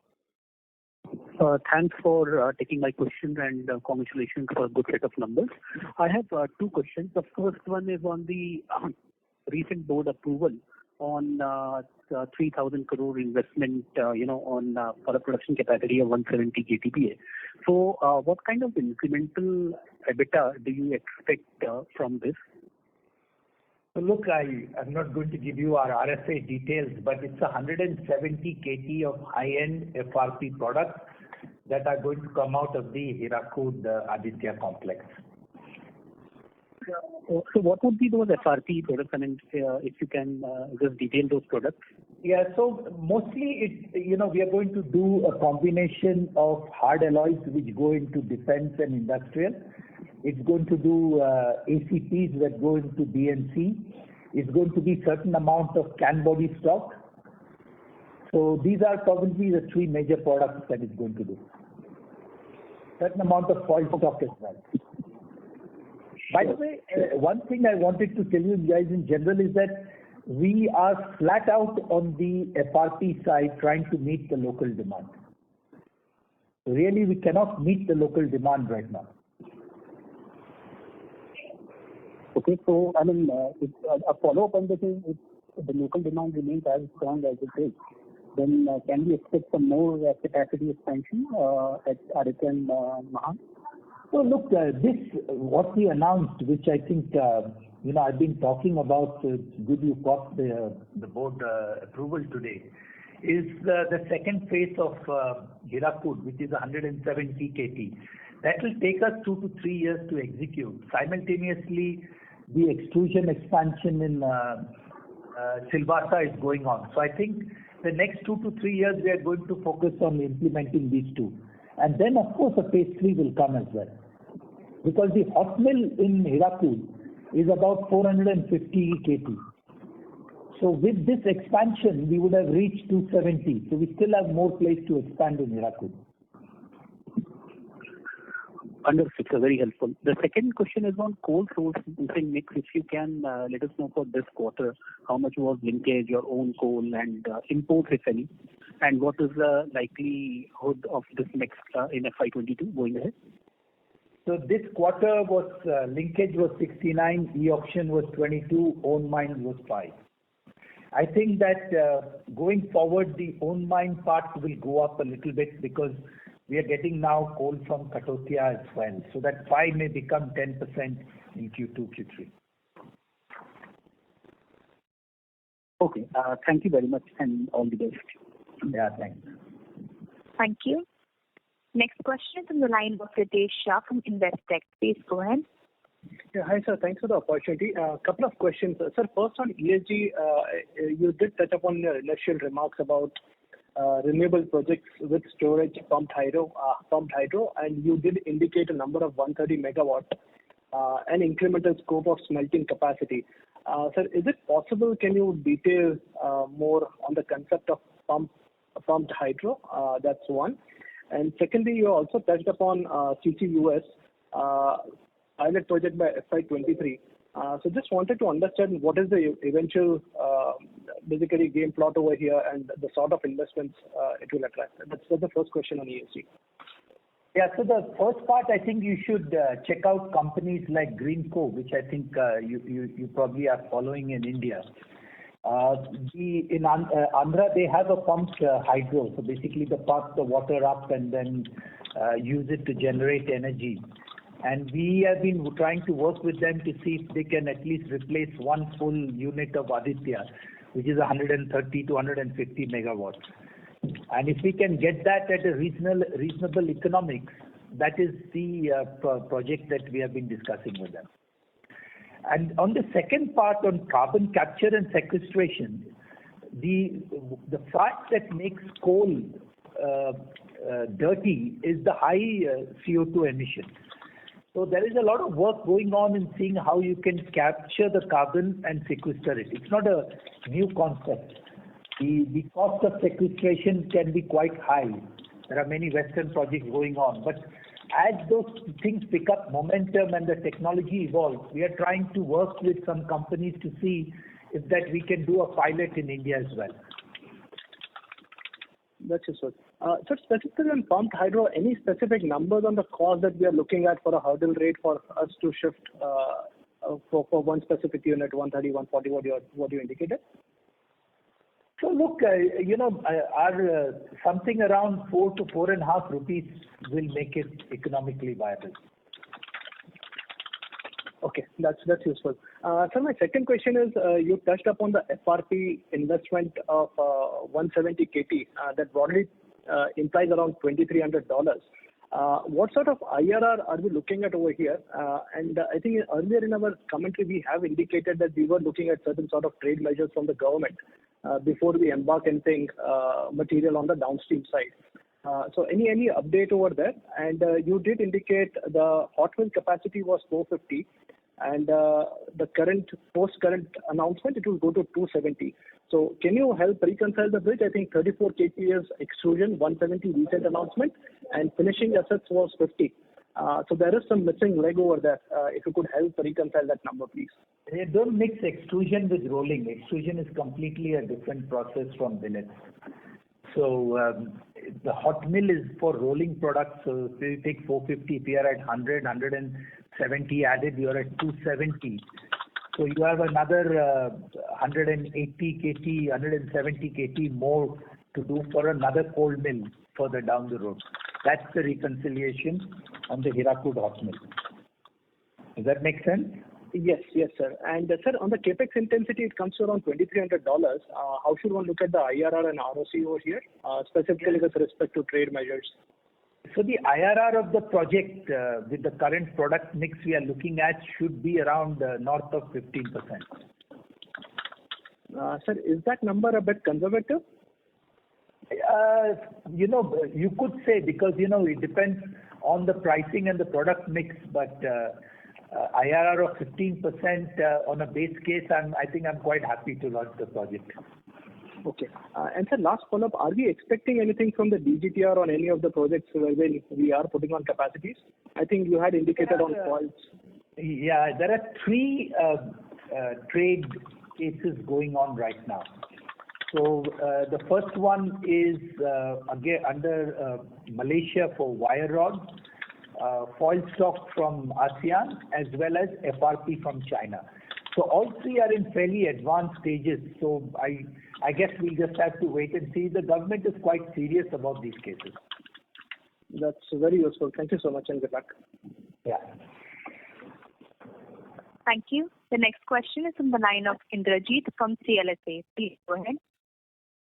Thanks for taking my question and congratulations for a good set of numbers. I have 2 questions. The first one is on the recent board approval on 3,000 crore investment, for a production capacity of 170 KTPA. So, what kind of incremental EBITDA do you expect from this? So look, I'm not going to give you our RFA details, but it's 170 KT of high-end FRP products that are going to come out of the Hirakud Aditya complex. So what would be those FRP products? I mean, if you can just detail those products. Yeah, so mostly we are going to do a combination of hard alloys which go into defense and industrial. It's going to do ACPs that go into BNC. It's going to be certain amount of can body stock. So these are probably the 3 major products that it's going to do. Certain amount of foil stock as well. By the way, one thing I wanted to tell you guys in general is that we are flat out on the FRP side trying to meet the local demand. Really, we cannot meet the local demand right now. Okay, so I mean, it's a follow-up on this is if the local demand remains as strong as it is, then can we expect some more capacity expansion at Aditya and Mahan? So look, this what we announced, which I think I've been talking about. Good you got the board approval today. Is the second phase of Hirakud, which is 170 KT. That will take us 2 to 3 years to execute. Simultaneously, the extrusion expansion in Silvassa is going on. So I think the next 2 to 3 years we are going to focus on implementing these 2. And then of course a phase 3 will come as well. Because the hot mill in Hirakud is about 450 KT. So with this expansion, we would have reached 270. So we still have more place to expand in Hirakud. Understood, sir. Very helpful. The second question is on coal sourcing mix. If you can let us know for this quarter, how much was linkage, your own coal and imports, if any, and what is the likelihood of this mix in FY22 going ahead? So this quarter was linkage was 69, e-auction was 22, own mine was 5. I think that going forward, the own mine part will go up a little bit because we are getting now coal from Katotia as well. So that 5 may become 10% in Q2, Q3. Okay. Thank you very much and all the best. Yeah, thanks. Thank you. Next question from the line of Ritesh Shah from Investec. Please go ahead. Yeah, hi, sir. Thanks for the opportunity. A couple of questions. Sir, first on ESG, you did touch upon your initial remarks about renewable projects with storage pumped hydro, and you did indicate a number of 130 megawatt and incremental scope of smelting capacity. Sir, is it possible, can you detail more on the concept of pumped hydro? That's one. And secondly, you also touched upon CCUS pilot project by FY23. So just wanted to understand what is the eventual basically game plot over here and the sort of investments it will attract. That's the first question on ESG. Yeah, so the first part, I think you should check out companies like Greenko, which I think you probably are following in India. In Andhra, they have a pumped hydro. So basically, they pump the water up and then use it to generate energy. And we have been trying to work with them to see if they can at least replace one full unit of Aditya, which is 130 to 150 megawatts. And if we can get that at a reasonable economics, that is the project that we have been discussing with them. And on the second part on carbon capture and sequestration, the fact that makes coal dirty is the high CO2 emission. So there is a lot of work going on in seeing how you can capture the carbon and sequester it. It's not a new concept. The cost of sequestration can be quite high. There are many Western projects going on. But as those things pick up momentum and the technology evolves, we are trying to work with some companies to see if that we can do a pilot in India as well. That's useful. So specifically on pumped hydro, any specific numbers on the cost that we are looking at for a hurdle rate for us to shift for one specific unit, 130, 140, what you indicated? So look, our something around 4 to 4.5 rupees will make it economically viable. Okay, that's useful. So my second question is, you touched upon the FRP investment of 170 KT that broadly implies around $2,300. What sort of IRR are we looking at over here? And I think earlier in our commentary we have indicated that we were looking at certain sort of trade measures from the government before we embark anything material on the downstream side. So any update over there? And you did indicate the hot mill capacity was 450, and the post-current announcement it will go to 270. So can you help reconcile the bridge? I think 34 KT is extrusion, 170 recent announcement, and finishing assets was 50. So there is some missing leg over there. If you could help reconcile that number, please. Don't mix extrusion with rolling. Extrusion is completely a different process from billets. So the hot mill is for rolling products. So if you take 450, if you are at 170 added, you are at 270. So you have another 180 KT, 170 KT more to do for another cold mill further down the road. That's the reconciliation on the Hirakud hot mill. Does that make sense? Yes, sir. And sir, on the capex intensity, it comes to around $2,300. How should one look at the IRR and ROC over here, specifically with respect to trade measures? So the IRR of the project with the current product mix we are looking at should be around north of 15%. Sir, is that number a bit conservative? You could say, because it depends on the pricing and the product mix, but IRR of 15% on a base case, I think I'm quite happy to launch the project. Okay. And sir, last follow-up, are we expecting anything from the DGTR on any of the projects where we are putting on capacities? I think you had indicated on calls. Yeah, there are 3 trade cases going on right now. So the first one is again under Malaysia for wire rods, foil stock from ASEAN, as well as FRP from China. So all 3 are in fairly advanced stages. So I guess we'll just have to wait and see. The government is quite serious about these cases. That's very useful. Thank you so much, and good luck. Yeah. Thank you. The next question is from the line of Indrajit from CLSA. Please go ahead.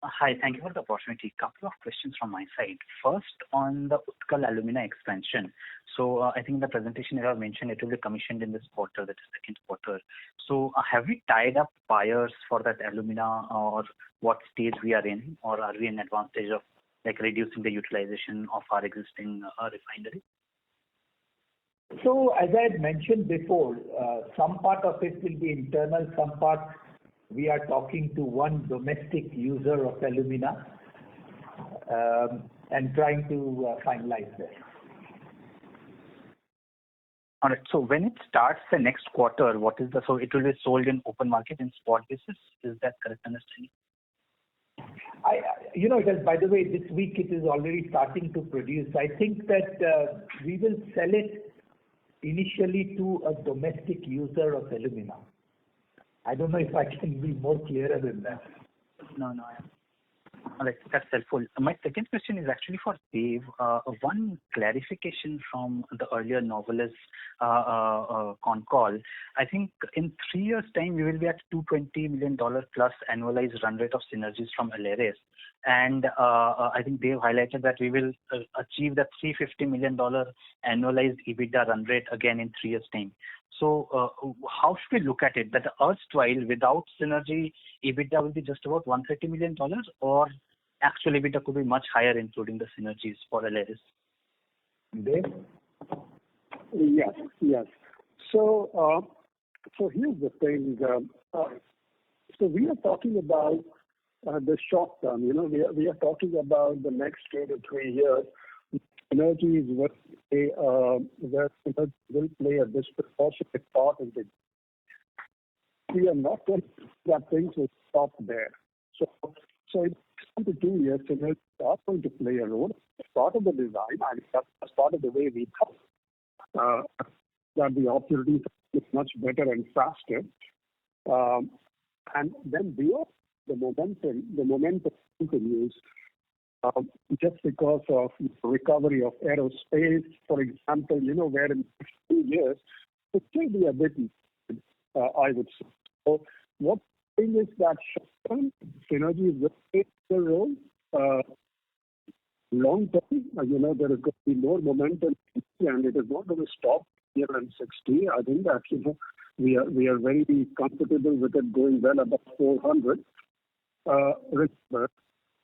Hi, thank you for the opportunity. Couple of questions from my side. First, on the Utkal Alumina expansion. So I think in the presentation you have mentioned it will be commissioned in this quarter, that is second quarter. So have we tied up buyers for that alumina, or what stage we are in, or are we in advanced stage of like reducing the utilization of our existing refinery? So as I had mentioned before, some part of it will be internal, some part we are talking to one domestic user of alumina and trying to finalize this. All right. So when it starts the next quarter, what is so it will be sold in open market in spot basis? Is that correct understanding? It is, by the way, this week it is already starting to produce. I think that we will sell it initially to a domestic user of alumina. I don't know if I can be more clearer than that. No. All right, that's helpful. My second question is actually for Dave. One clarification from the earlier Novelis con call. I think in 3 years' time, we will be at $220 million plus annualized run rate of synergies from Aleris. And I think Dave highlighted that we will achieve that $350 million annualized EBITDA run rate again in 3 years' time. So how should we look at it? That the erstwhile without synergy, EBITDA will be just about $130 million, or actual EBITDA could be much higher, including the synergies for Aleris? Dave? Yes. So here's the thing. So we are talking about the short term. We are talking about the next 2 to 3 years. Synergies will play a disproportionate part in it. We are not going to that things will stop there. So in 2 to 2 years, synergies are going to play a role. It's part of the design, and that's part of the way we thought that the opportunities are much better and faster. And then beyond the momentum continues. Just because of recovery of aerospace, for example, where in 2 years, it will be a bit, I would say. So what thing is that short-term synergies will play the role. Long-term, there is going to be more momentum, and it is not going to stop here in 60. I think that, we are very comfortable with it going well above 400. Remember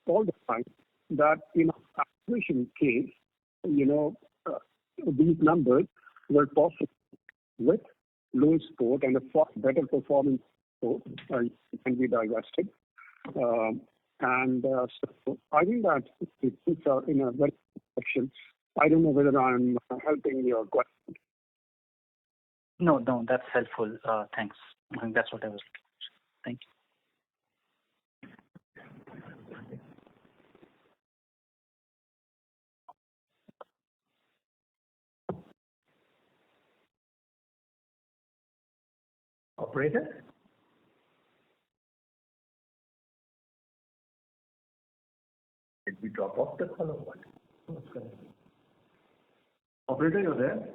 all the time that in our acquisition case, these numbers were possible with Louis Port and a far better performance port can be divested. So I think that things are in a very good direction. I don't know whether I'm helping your question. No, that's helpful. Thanks. I think that's what I was looking for. Thank you. Operator? Did we drop off the call or what? Operator, you're there?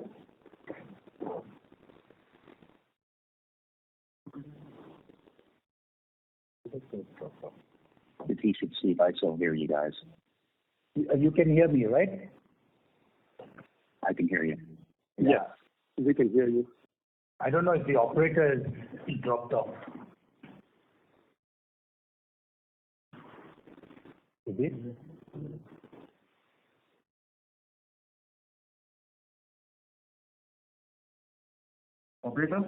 If he should sleep, I still hear you guys. You can hear me, right? I can hear you. Yeah, we can hear you. I don't know if the operator is dropped off. Is it? Operator?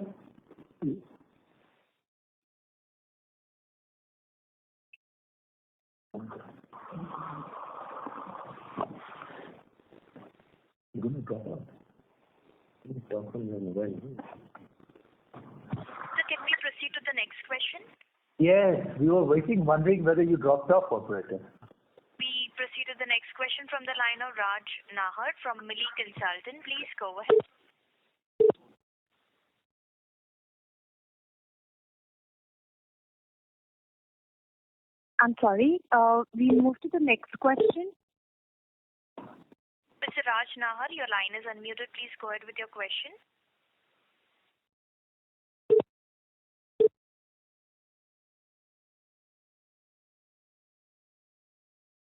You're going to drop off. So can we proceed to the next question? Yes, we were wondering whether you dropped off, operator. We proceed to the next question from the line of Raj Nahar from Mili Consultant. Please go ahead. I'm sorry. We move to the next question. Mr. Raj Nahar, your line is unmuted. Please go ahead with your question.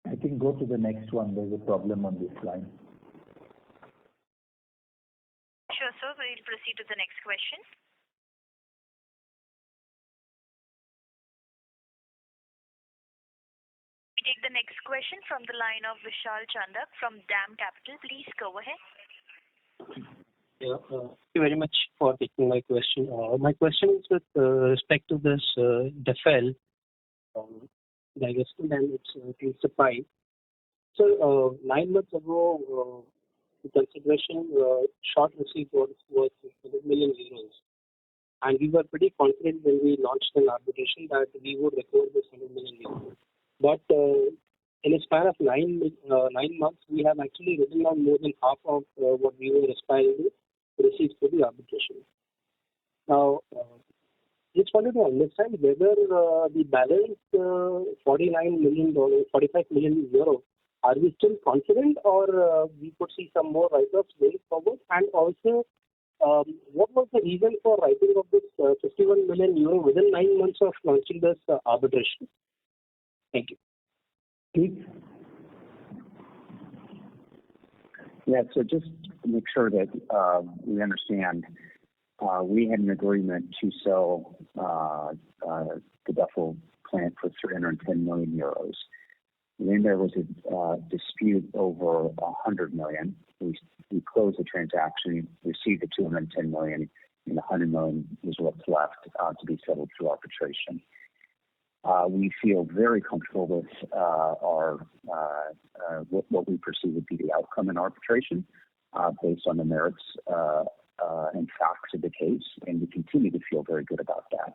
I think go to the next one. There's a problem on this line. Sure, sir. We'll proceed to the next question. We take the next question from the line of Vishal Chandak from DAM Capital. Please go ahead. Yeah, thank you very much for taking my question. My question is with respect to this DEFEL divestment and its supply. So 9 months ago, the consideration short receipt was 100 million euros. And we were pretty confident when we launched an arbitration that we would recover this 100 million euros. But in a span of 9 months, we have actually written down more than half of what we were aspiring to receive for the arbitration. Now, just wanted to understand whether the balance $45 million euro, are we still confident or we could see some more write-offs going forward? And also, what was the reason for writing off this 51 million euro within 9 months of launching this arbitration? Thank you. Steve? Yeah, so just to make sure that we understand, we had an agreement to sell the Duffel plant for 310 million euros. Then there was a dispute over 100 million. We closed the transaction, received the 210 million, and the 100 million is what's left to be settled through arbitration. We feel very comfortable with what we perceive to be the outcome in arbitration based on the merits and facts of the case, and we continue to feel very good about that.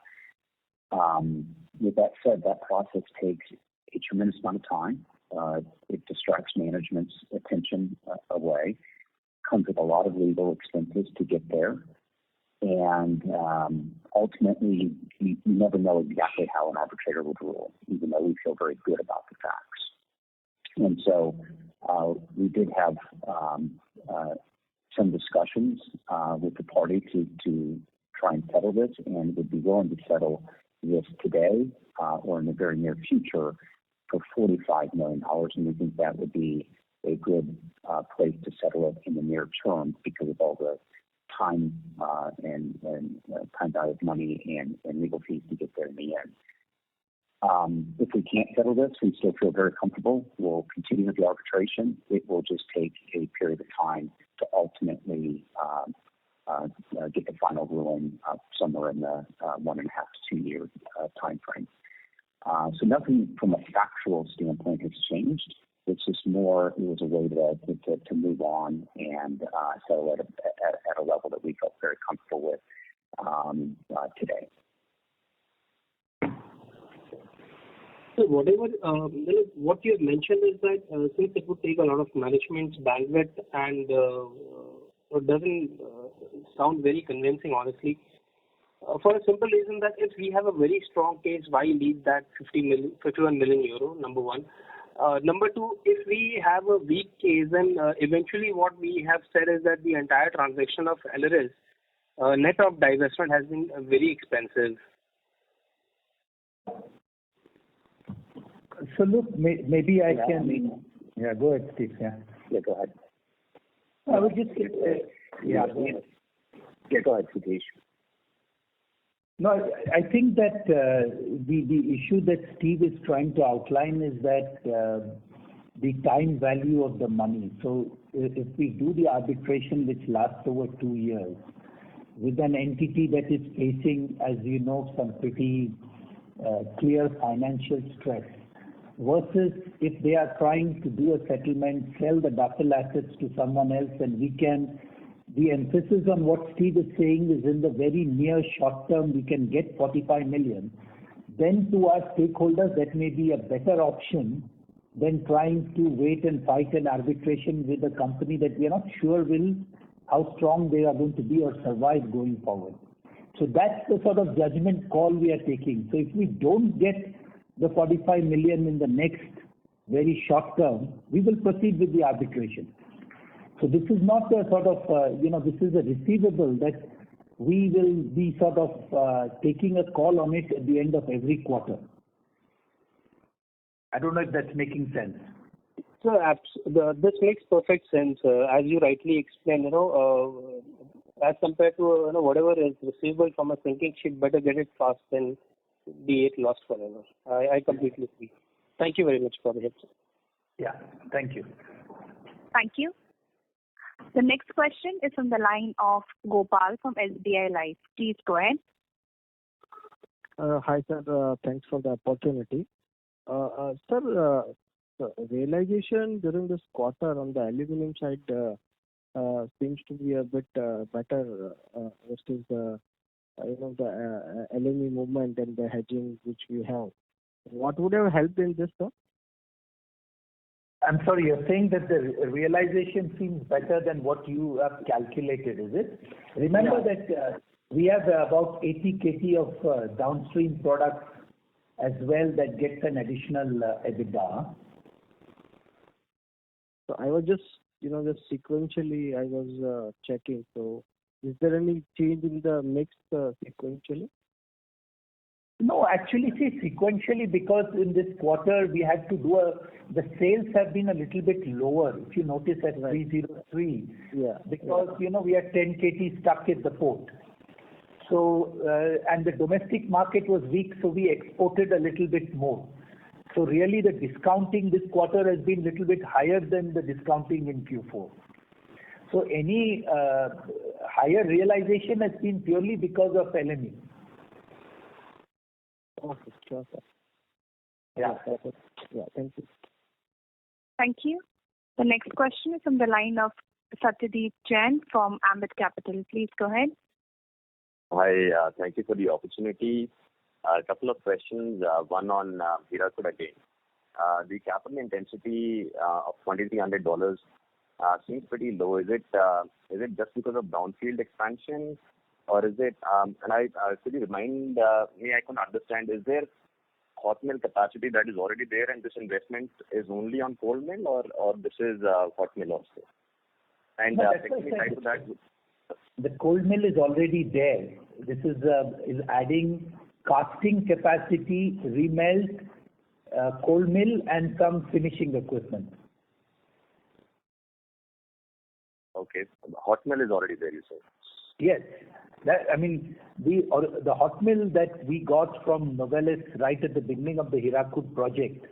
With that said, that process takes a tremendous amount of time. It distracts management's attention away, comes with a lot of legal expenses to get there. And ultimately, you never know exactly how an arbitrator would rule, even though we feel very good about the facts. And so we did have some discussions with the party to try and settle this, and would be willing to settle this today or in the very near future for $45 million. And we think that would be a good place to settle it in the near term because of all the time and time value of money and legal fees to get there in the end. If we can't settle this, we still feel very comfortable. We'll continue with the arbitration. It will just take a period of time to ultimately get the final ruling somewhere in the 1.5 to 2 year time frame. So nothing from a factual standpoint has changed. It's just more, it was a way to move on and settle at a level that we felt very comfortable with today. So whatever, what you have mentioned is that since it would take a lot of management's bandwidth and it doesn't sound very convincing, honestly, for a simple reason that if we have a very strong case, why leave that 51 million euro, number one. Number two, if we have a weak case, then eventually what we have said is that the entire transaction of LRS, net of divestment, has been very expensive. So look, maybe I can. Yeah, go ahead, Steve. Yeah, go ahead. I would just go ahead, Satish. No, I think that the issue that Steve is trying to outline is that the time value of the money. So if we do the arbitration, which lasts over 2 years, with an entity that is facing, as you know, some pretty clear financial stress, versus if they are trying to do a settlement, sell the Duffel assets to someone else, and the emphasis on what Steve is saying is in the very near short term, we can get 45 million. Then to our stakeholders, that may be a better option than trying to wait and fight an arbitration with a company that we are not sure how strong they are going to be or survive going forward. So that's the sort of judgment call we are taking. So if we don't get the 45 million in the next very short term, we will proceed with the arbitration. So this is not a sort of, this is a receivable that we will be sort of taking a call on it at the end of every quarter. I don't know if that's making sense. This makes perfect sense. As you rightly explained, as compared to whatever is receivable from a sinking ship, better get it fast than be it lost forever. I completely agree. Thank you very much for the help. Yeah, thank you. Thank you. The next question is from the line of Gopal from SBI Life. Please go ahead. Hi, sir. Thanks for the opportunity. Sir, realization during this quarter on the aluminum side seems to be a bit better versus the LME movement and the hedging which we have. What would have helped in this, sir? I'm sorry, you're saying that the realization seems better than what you have calculated, is it? Remember that we have about 80 KT of downstream products as well that gets an additional EBITDA. So I was just sequentially I was checking. So is there any change in the mix sequentially? No, actually, see, sequentially, because in this quarter we had to do the sales have been a little bit lower, if you notice at 303. Yeah. Because, we had 10 KT stuck at the port. So, and the domestic market was weak, so we exported a little bit more. So really the discounting this quarter has been a little bit higher than the discounting in Q4. So any higher realization has been purely because of LME. Okay, sure, sir. Yeah. Yeah, thank you. Thank you. The next question is from the line of Satyadeep Jain from Ambit Capital. Please go ahead. Hi, thank you for the opportunity. A couple of questions. One on Hirakud again. The capital intensity of $2,300 seems pretty low. Is it just because of brownfield expansion, or is it? Could you remind me? I couldn't understand. Is there hot mill capacity that is already there, and this investment is only on cold mill, or this is hot mill also? And secondly, tied to that. The cold mill is already there. This is adding casting capacity, remelt, cold mill, and some finishing equipment. Okay, the hot mill is already there, you say? Yes. The hot mill that we got from Novelis right at the beginning of the Hirakud project,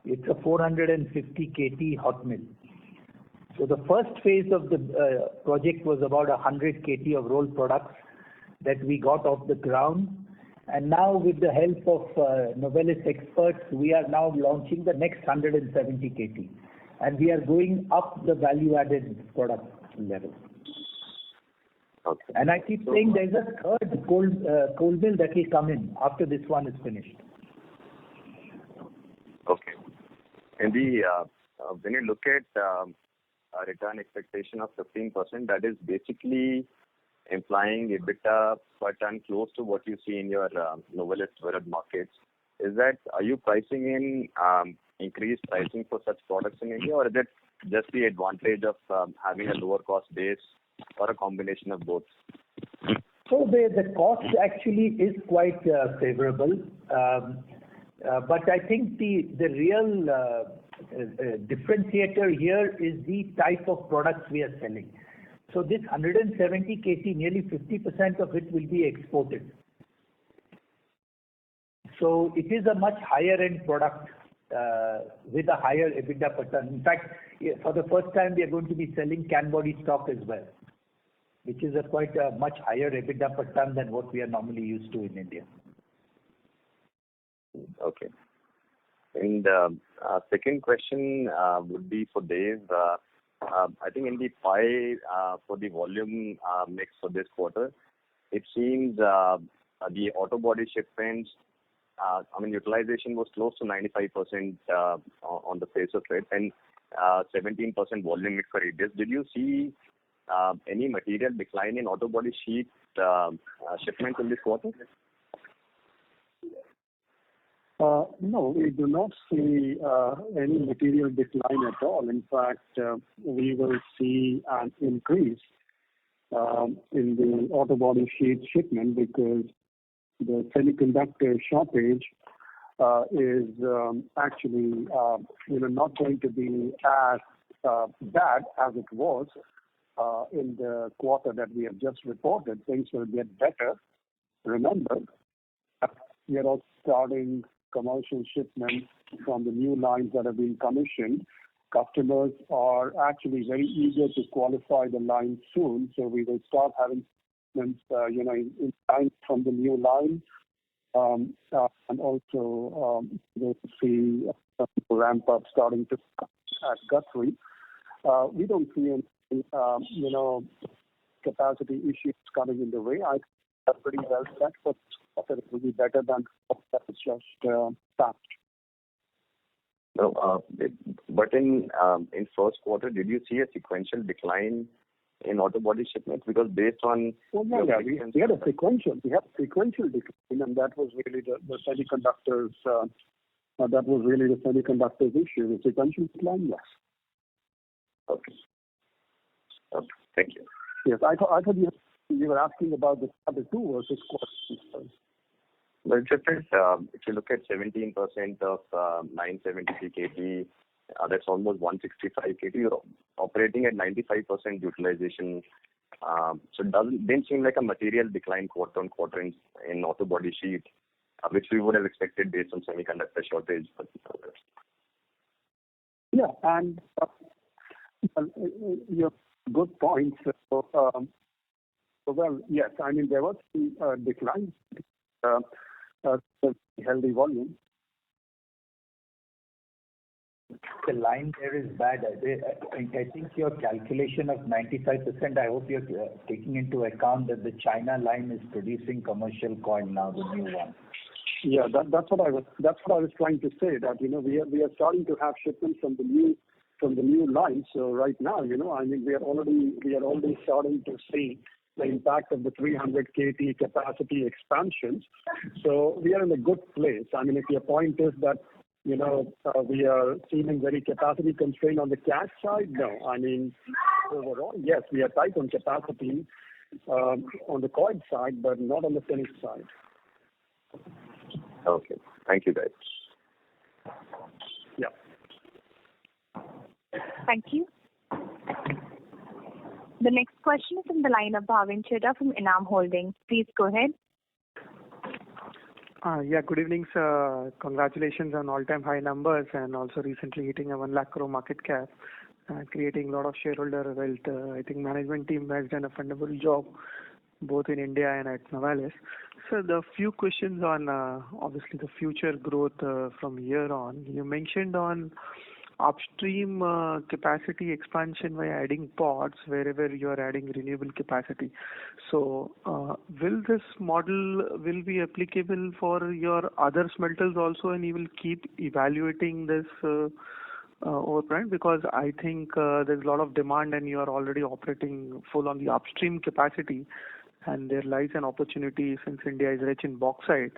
it's a 450 KT hot mill. So the first phase of the project was about 100 KT of rolled products that we got off the ground. And now with the help of Novelis experts, we are now launching the next 170 KT. And we are going up the value-added product level. Okay. And I keep saying there's a third cold mill that will come in after this one is finished. Okay. And when you look at a return expectation of 15%, that is basically implying EBITDA per ton close to what you see in your Novelis developed markets. Are you pricing in increased pricing for such products in India, or is it just the advantage of having a lower cost base, or a combination of both? So the cost actually is quite favorable, but I think the real differentiator here is the type of products we are selling. So this 170 KT, nearly 50% of it will be exported. So it is a much higher end product with a higher EBITDA per ton. In fact, for the first time we are going to be selling can body stock as well, which is quite a much higher EBITDA per ton than what we are normally used to in India. Okay. And second question would be for Dev. I think in the pie for the volume mix for this quarter, it seems the auto body shipments, utilization was close to 95% on the face of it, and 17% volume mix for Radius. Did you see any material decline in auto body sheet shipments in this quarter? No, we do not see any material decline at all. In fact, we will see an increase in the auto body sheet shipment because the semiconductor shortage is actually not going to be as bad as it was in the quarter that we have just reported. Things will get better. Remember, we are also starting commercial shipments from the new lines that have been commissioned. Customers are actually very eager to qualify the line soon, so we will start having shipments, in time from the new line, and also we'll see ramp up starting to at Guthrie. We don't see any, capacity issues coming in the way. I think that's pretty well set, but it will be better than that was just passed. No, but in first quarter, did you see a sequential decline in auto body shipments? Because based on we had a sequential decline, and that was really the semiconductors. That was really the semiconductors issue. The sequential decline, yes. Okay. Thank you. Yes, I thought you were asking about the quarter two versus quarter 3. Well, just if you look at 17% of 973 KT, that's almost 165 KT. You're operating at 95% utilization. So it didn't seem like a material decline quarter on quarter in auto body sheet, which we would have expected based on semiconductor shortage. Yeah, and your good point. So, well, yes, I mean there was a decline, healthy volume. The line there is bad. I think your calculation of 95%, I hope you're taking into account that the China line is producing commercial coil now, the new one. Yeah, that's what I was trying to say, that we are starting to have shipments from the new line. So right now, I mean we are already starting to see the impact of the 300 KT capacity expansions. So we are in a good place. I mean, if your point is that we are seeming very capacity constrained on the cash side, no. I mean, overall, yes, we are tight on capacity on the coil side, but not on the finished side. Okay, thank you, guys. Yeah. Thank you. The next question is from the line of Bhavin Chheda from Enam Holdings. Please go ahead. Yeah, good evening, sir. Congratulations on all-time high numbers and also recently hitting a 1 lakh crore market cap, creating a lot of shareholder wealth. I think management team has done a phenomenal job both in India and at Novelis. So the few questions on obviously the future growth from here on. You mentioned on upstream capacity expansion by adding pods wherever you are adding renewable capacity. So will this model will be applicable for your other smelters also, and you will keep evaluating this over time? Because I think there's a lot of demand and you are already operating full on the upstream capacity, and there lies an opportunity since India is rich in bauxite.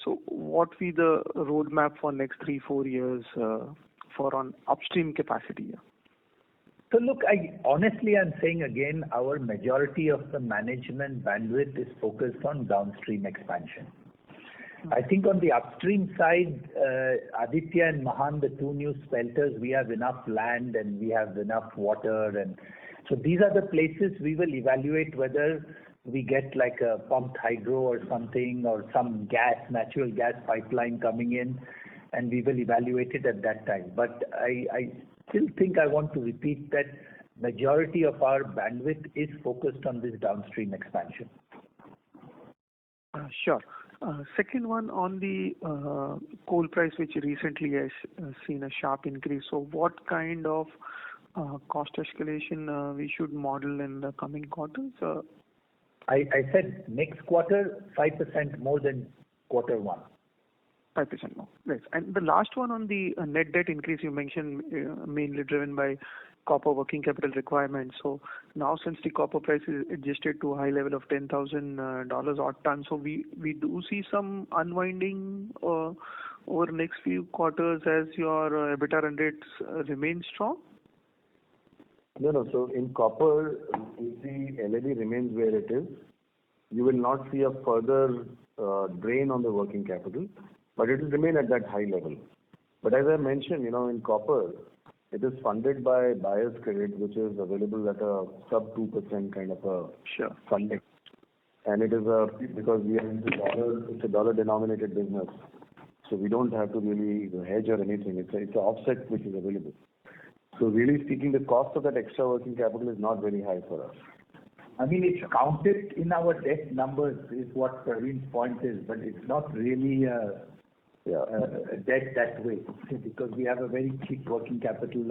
So what will be the roadmap for next 3-4 years for on upstream capacity? So look, I'm saying again, our majority of the management bandwidth is focused on downstream expansion. I think on the upstream side, Aditya and Mahan, the two new smelters, we have enough land and we have enough water, and so these are the places we will evaluate whether we get like a pumped hydro or something, or some natural gas pipeline coming in, and we will evaluate it at that time. But I still think I want to repeat that majority of our bandwidth is focused on this downstream expansion. Sure. Second one on the coal price, which recently has seen a sharp increase. So what kind of cost escalation we should model in the coming quarters? I said next quarter 5% more than quarter one. 5% more. Right. And the last one on the net debt increase you mentioned, mainly driven by copper working capital requirements. So now since the copper price is adjusted to a high level of $10,000 odd ton, so we do see some unwinding over the next few quarters as your EBITDA run rates remain strong? No. So in copper, if the LME remains where it is, you will not see a further drain on the working capital. but it will remain at that high level. But as I mentioned, in copper, it is funded by buyer's credit, which is available at a sub 2% kind of a funding. And it is because we are into dollar, it's a dollar denominated business. So we don't have to really hedge or anything. It's an offset which is available. So really speaking, the cost of that extra working capital is not very high for us. I mean, it's counted in our debt numbers is what Praveen's point is, but it's not really a debt that way because we have a very cheap working capital,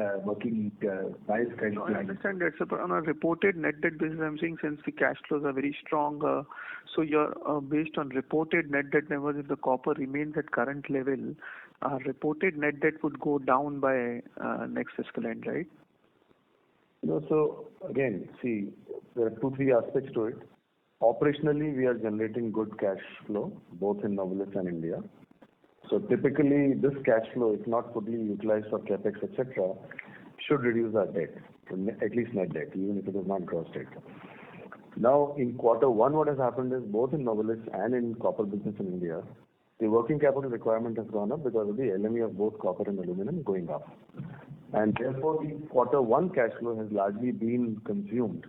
buyer's credit. No, I understand that. So on a reported net debt basis, I'm saying since the cash flows are very strong, so you're based on reported net debt numbers, if the copper remains at current level, reported net debt would go down by next fiscal end, right? So again, see, there are 2-3 aspects to it. Operationally, we are generating good cash flow, both in Novelis and India. So typically, this cash flow, if not fully utilized for capex, etc., should reduce our debt, at least net debt, even if it is not gross debt. Now, in Q1, what has happened is both in Novelis and in copper business in India, the working capital requirement has gone up because of the LME of both copper and aluminum going up. And therefore, the Q1 cash flow has largely been consumed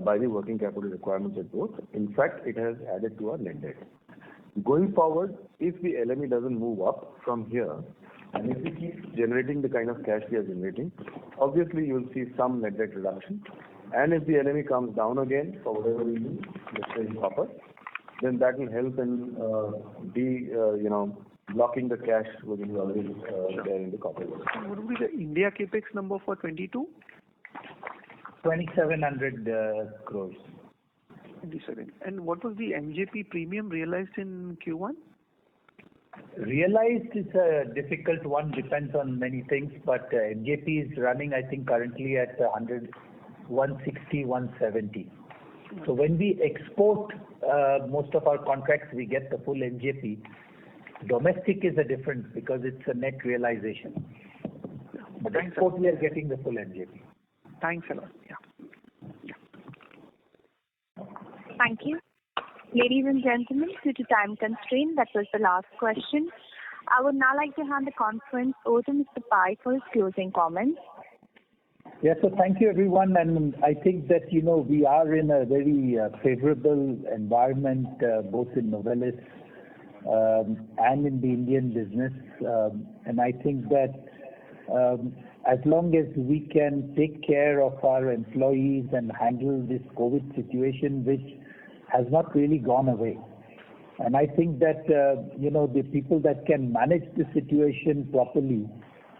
by the working capital requirements at both. In fact, it has added to our net debt. Going forward, if the LME doesn't move up from here, and if we keep generating the kind of cash we are generating, obviously you'll see some net debt reduction. And if the LME comes down again for whatever reason, let's say in copper, then that will help in blocking the cash which is already there in the copper. What would be the India capex number for 22? 2,700 crores. 27. And what was the MJP premium realized in Q1? Realized is a difficult one, depends on many things, but MJP is running, I think, currently at 160, 170. So when we export most of our contracts, we get the full MJP. Domestic is a difference because it's a net realization. But export, we are getting the full MJP. Thanks a lot. Thank you. Ladies and gentlemen, due to time constraint, that was the last question. I would now like to hand the conference over to Mr. Pai for his closing comments. Yes, so thank you everyone, and I think that we are in a very favorable environment both in Novelis and in the Indian business, and I think that as long as we can take care of our employees and handle this COVID situation, which has not really gone away. And I think that, the people that can manage the situation properly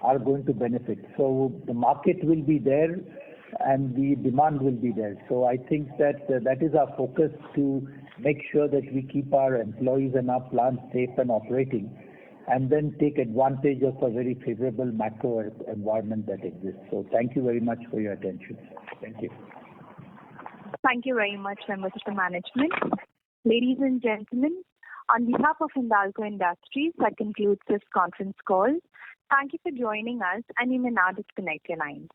are going to benefit. So the market will be there and the demand will be there. So I think that that is our focus, to make sure that we keep our employees and our plants safe and operating, and then take advantage of a very favorable macro environment that exists. So thank you very much for your attention. Thank you. Thank you very much, members of the management. Ladies and gentlemen, on behalf of Hindalco Industries, that concludes this conference call. Thank you for joining us, and you may now disconnect your lines.